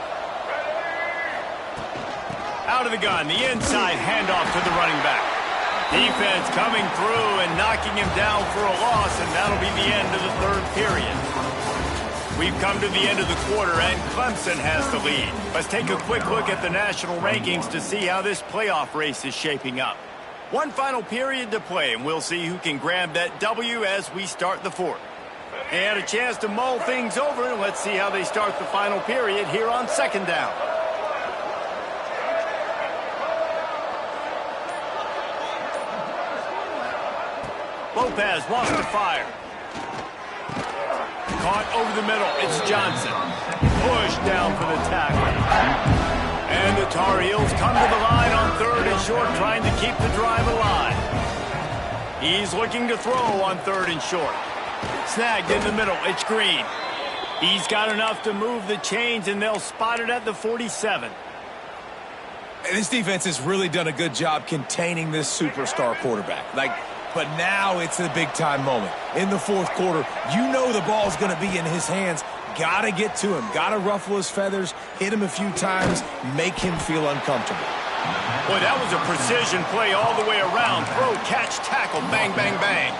Out of the gun, the inside handoff to the running back. Defense coming through and knocking him down for a loss, and that'll be the end of the 3rd period. We've come to the end of the quarter, and Clemson has the lead. Let's take a quick look at the national rankings to see how this playoff race is shaping up. One final period to play, and we'll see who can grab that W as we start the fourth. They had a chance to mull things over, and let's see how they start the final period here on second down. Lopez wants to fire. Caught over the middle. It's Johnson. Pushed down for the tackle. And the Tar Heels come to the line on third and short, trying to keep the drive alive. He's looking to throw on third and short. Snagged in the middle. It's Green. He's got enough to move the chains, and they'll spot it at the 47. This defense has really done a good job containing this superstar quarterback. But now it's a big-time moment. In the fourth quarter, you know the ball's going to be in his hands. Got to get to him. Got to ruffle his feathers, hit him a few times, make him feel uncomfortable. Boy, that was a precision play all the way around. Throw, catch, tackle, bang, bang, bang.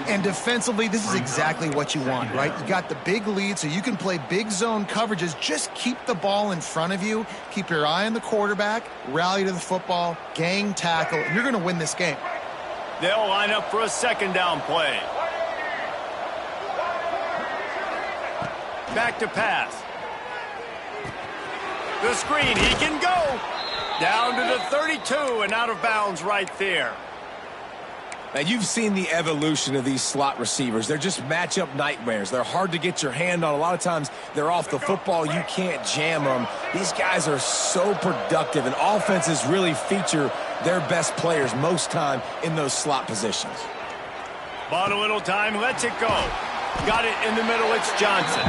And defensively, this is exactly what you want, right? You got the big lead, so you can play big zone coverages. Just keep the ball in front of you. Keep your eye on the quarterback, rally to the football, gang tackle, and you're going to win this game. They'll line up for a second down play. Back to pass. The screen, he can go. Down to the 32 and out of bounds right there. Now, you've seen the evolution of these slot receivers. They're just matchup nightmares. They're hard to get your hand on. A lot of times, they're off the football. You can't jam them. These guys are so productive, and offenses really feature their best players most time in those slot positions. Bought a little time, lets it go. Got it in the middle, it's Johnson.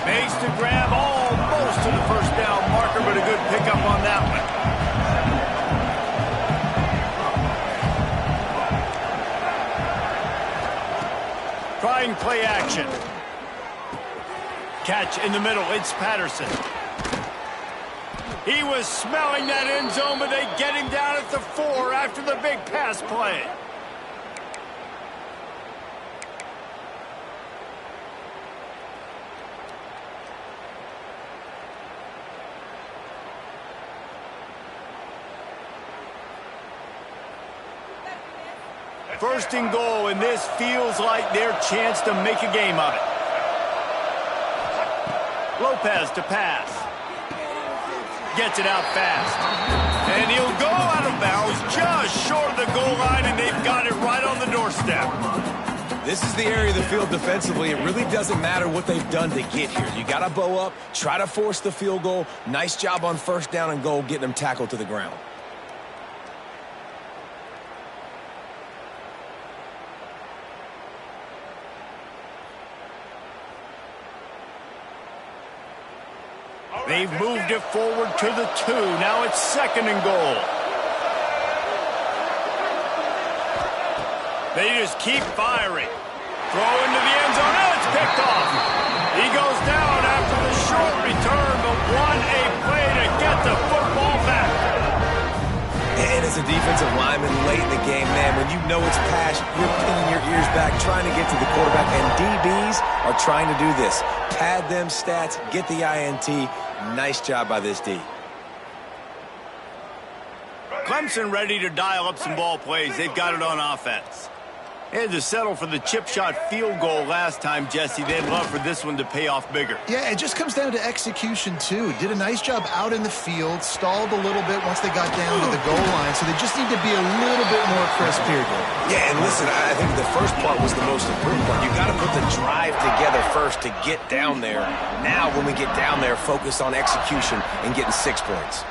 Makes the grab almost to the first down marker, but a good pickup on that one. Trying play action. Catch in the middle, it's Patterson. He was smelling that end zone, but they get him down at the 4 after the big pass play. First and goal, and this feels like their chance to make a game of it. Lopez to pass. Gets it out fast. And he'll go out of bounds just short of the goal line, and they've got it right on the doorstep. This is the area of the field defensively. It really doesn't matter what they've done to get here. You got to bow up, try to force the field goal. Nice job on first down and goal, getting them tackled to the ground. They've moved it forward to the 2. Now it's second and goal. They just keep firing. Throw into the end zone. Oh, it's picked off. He goes down after the short return, but won a play to get the football back. And as a defensive lineman late in the game, man, when you know it's pass, you're pinning your ears back, trying to get to the quarterback, and DBs are trying to do this. Pad them stats, get the INT. Nice job by this D. Clemson ready to dial up some ball plays. They've got it on offense. They had to settle for the chip shot field goal last time, Jesse. They'd love for this one to pay off bigger. Yeah, it just comes down to execution, too. Did a nice job out in the field, stalled a little bit once they got down to the goal line, so they just need to be a little bit more crisp here. Yeah, and listen, I think the first part was the most important part. You got to put the drive together first to get down there. Now, when we get down there, focus on execution and getting 6 points.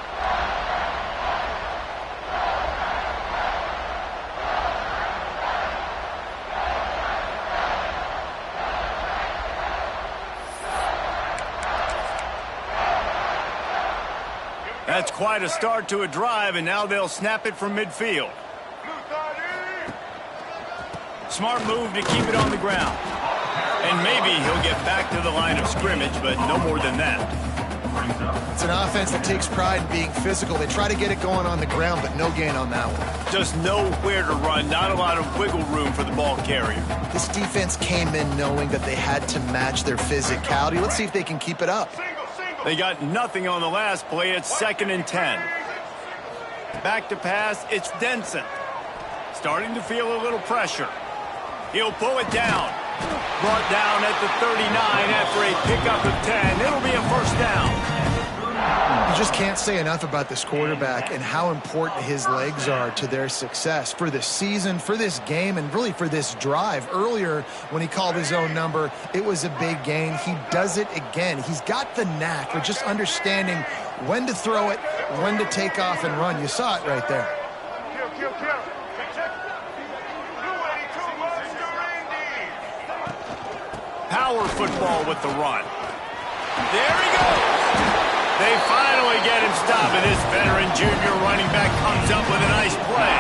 That's quite a start to a drive, and now they'll snap it from midfield. Smart move to keep it on the ground. And maybe he'll get back to the line of scrimmage, but no more than that. It's an offense that takes pride in being physical. They try to get it going on the ground, but no gain on that one. Just nowhere to run, not a lot of wiggle room for the ball carrier. This defense came in knowing that they had to match their physicality. Let's see if they can keep it up. They got nothing on the last play. It's 2nd and 10. Back to pass, it's Denson. Starting to feel a little pressure. He'll pull it down. Brought down at the 39 after a pickup of 10. It'll be a first down. You just can't say enough about this quarterback and how important his legs are to their success for this season, for this game, and really for this drive. Earlier, when he called his own number, it was a big gain. He does it again. He's got the knack for just understanding when to throw it, when to take off and run. You saw it right there. Power football with the run. There he goes. They finally get him stopped, and this veteran junior running back comes up with a nice play.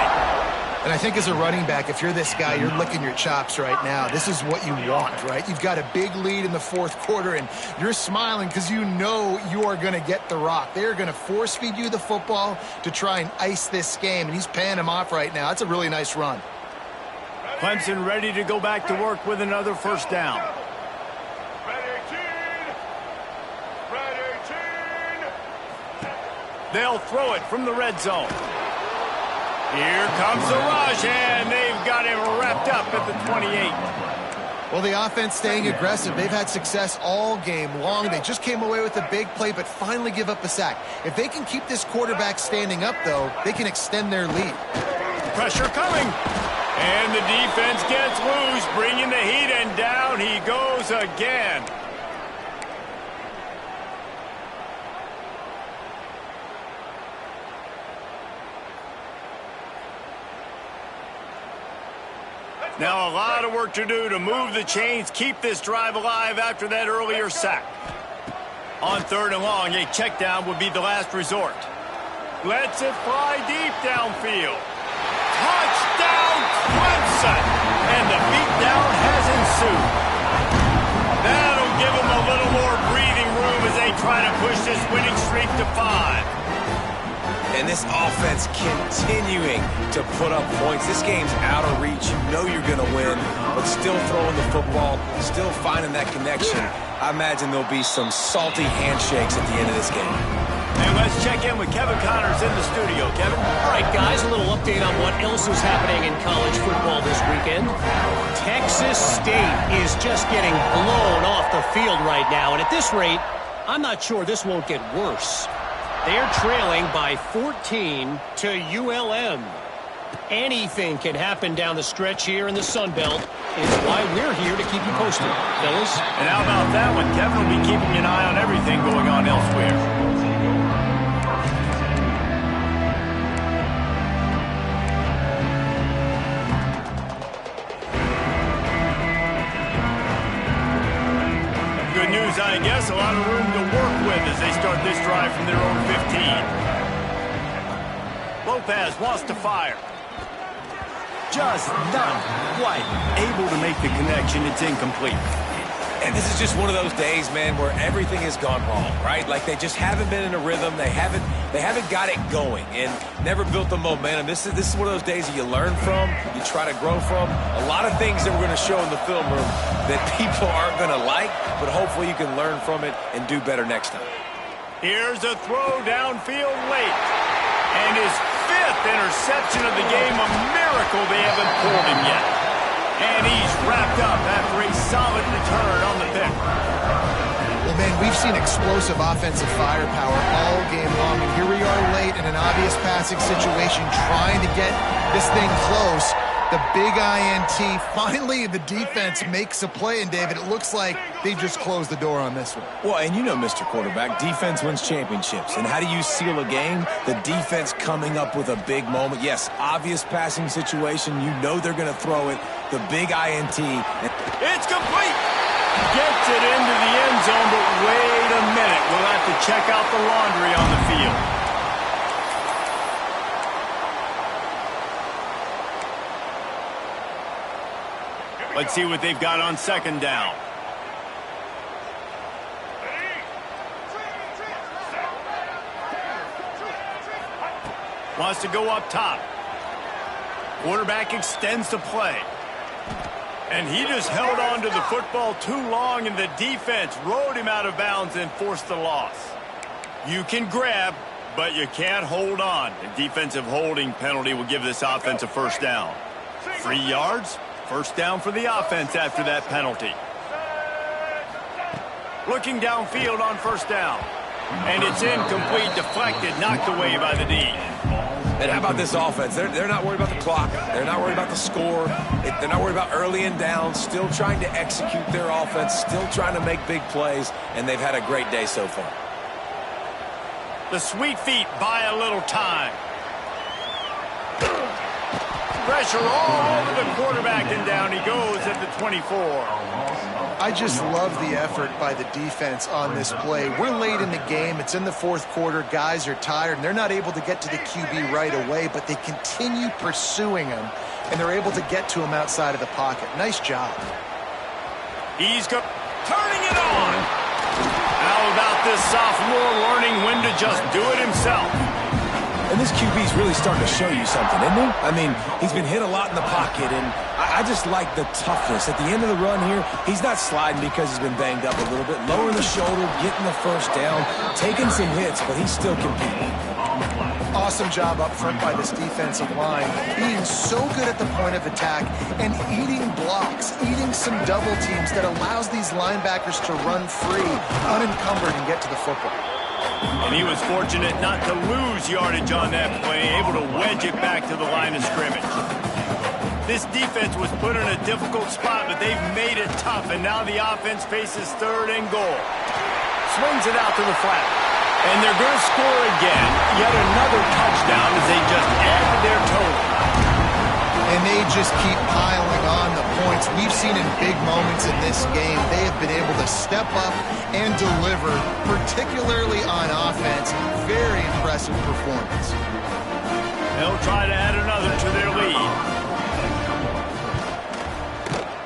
And I think as a running back, if you're this guy, you're licking your chops right now. This is what you want, right? You've got a big lead in the 4th quarter, and you're smiling because you know you are going to get the rock. They're going to force feed you the football to try and ice this game, and he's paying him off right now. That's a really nice run. Clemson ready to go back to work with another first down. They'll throw it from the red zone. Here comes the rush, and they've got him wrapped up at the 28. Well, the offense staying aggressive. They've had success all game long. They just came away with a big play, but finally give up a sack. If they can keep this quarterback standing up, though, they can extend their lead. Pressure coming. And the defense gets loose, bringing the heat, and down he goes again. Now a lot of work to do to move the chains, keep this drive alive after that earlier sack. On 3rd and long, a check down would be the last resort. Lets it fly deep downfield. Touchdown Clemson! And the beatdown has ensued. That'll give them a little more breathing room as they try to push this winning streak to 5. And this offense continuing to put up points. This game's out of reach. You know you're going to win, but still throwing the football, still finding that connection. I imagine there'll be some salty handshakes at the end of this game. And let's check in with Kevin Connors in the studio. Kevin? All right, guys, a little update on what else is happening in college football this weekend. Texas State is just getting blown off the field right now, and at this rate, I'm not sure this won't get worse. They're trailing by 14 to ULM. Anything can happen down the stretch here in the Sun Belt. It's why we're here to keep you posted, fellas. And how about that one? Kevin will be keeping an eye on everything going on elsewhere. Good news, I guess. A lot of room to work with as they start this drive from their own 15. Lopez wants to fire. Just not quite able to make the connection. It's incomplete. And this is just one of those days, man, where everything has gone wrong, right? Like they just haven't been in a rhythm. They haven't got it going and never built the momentum. This is one of those days that you learn from, you try to grow from. A lot of things that we're going to show in the film room that people aren't going to like, but hopefully you can learn from it and do better next time. Here's a throw downfield late. And his 5th interception of the game, a miracle they haven't pulled him yet. And he's wrapped up after a solid return on the pick. Well, man, we've seen explosive offensive firepower all game long, and here we are late in an obvious passing situation trying to get this thing close. The big INT, finally the defense makes a play, and David, it looks like they just closed the door on this one. Well, and you know, Mr. Quarterback, defense wins championships. And how do you seal a game? The defense coming up with a big moment. Yes, obvious passing situation. You know they're going to throw it. The big INT. It's complete. Gets it into the end zone, but wait a minute. We'll have to check out the laundry on the field. Let's see what they've got on 2nd down. Wants to go up top. Quarterback extends the play. And he just held on to the football too long, and the defense rode him out of bounds and forced the loss. You can grab, but you can't hold on. A defensive holding penalty will give this offense a first down. 3 yards, first down for the offense after that penalty. Looking downfield on first down. And it's incomplete, deflected, knocked away by the D. And how about this offense? They're not worried about the clock. They're not worried about the score. They're not worried about early and down. Still trying to execute their offense. Still trying to make big plays. And they've had a great day so far. The sweet feet buy a little time. Pressure all over the quarterback, and down he goes at the 24. I just love the effort by the defense on this play. We're late in the game. It's in the fourth quarter. Guys are tired, and they're not able to get to the QB right away, but they continue pursuing him, and they're able to get to him outside of the pocket. Nice job. He's turning it on. How about this sophomore learning when to just do it himself? And this QB's really starting to show you something, isn't he? I mean, he's been hit a lot in the pocket, and I just like the toughness. At the end of the run here, he's not sliding because he's been banged up a little bit. Lowering the shoulder, getting the first down, taking some hits, but he's still competing. Awesome job up front by this defensive line, being so good at the point of attack and eating blocks, eating some double teams that allows these linebackers to run free, unencumbered, and get to the football. And he was fortunate not to lose yardage on that play, able to wedge it back to the line of scrimmage. This defense was put in a difficult spot, but they've made it tough, and now the offense faces third and goal. Swings it out to the flat. And they're going to score again. Yet another touchdown as they just add to their total. And they just keep piling on the points. We've seen in big moments in this game, they have been able to step up and deliver, particularly on offense. Very impressive performance. They'll try to add another to their lead.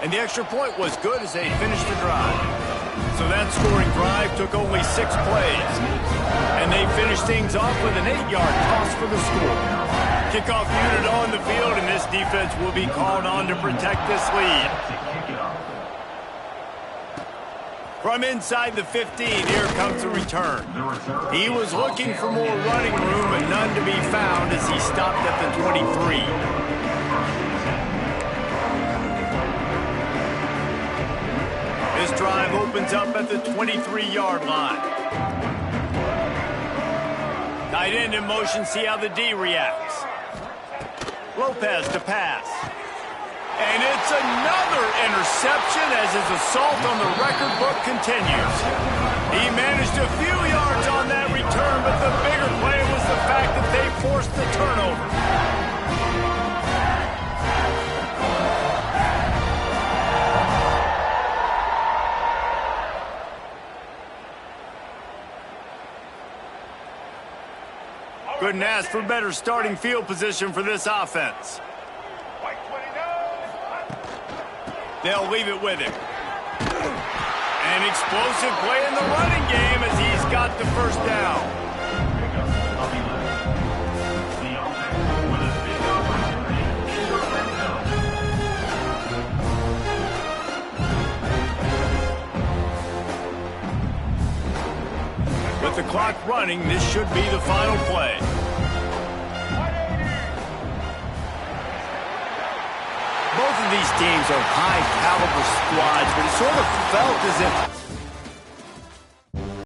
And the extra point was good as they finished the drive. So that scoring drive took only 6 plays. And they finished things off with an 8-yard toss for the score. Kickoff unit on the field, and this defense will be called on to protect this lead. From inside the 15, here comes the return. He was looking for more running room, but none to be found as he stopped at the 23. This drive opens up at the 23-yard line. Tight end in motion, see how the D reacts. Lopez to pass. And it's another interception as his assault on the record book continues. He managed a few yards on that return, but the bigger play was the fact that they forced the turnover. Couldn't ask for better starting field position for this offense. They'll leave it with him. An explosive play in the running game as he's got the first down. With the clock running, this should be the final play. Both of these teams are high-caliber squads, but it sort of felt as if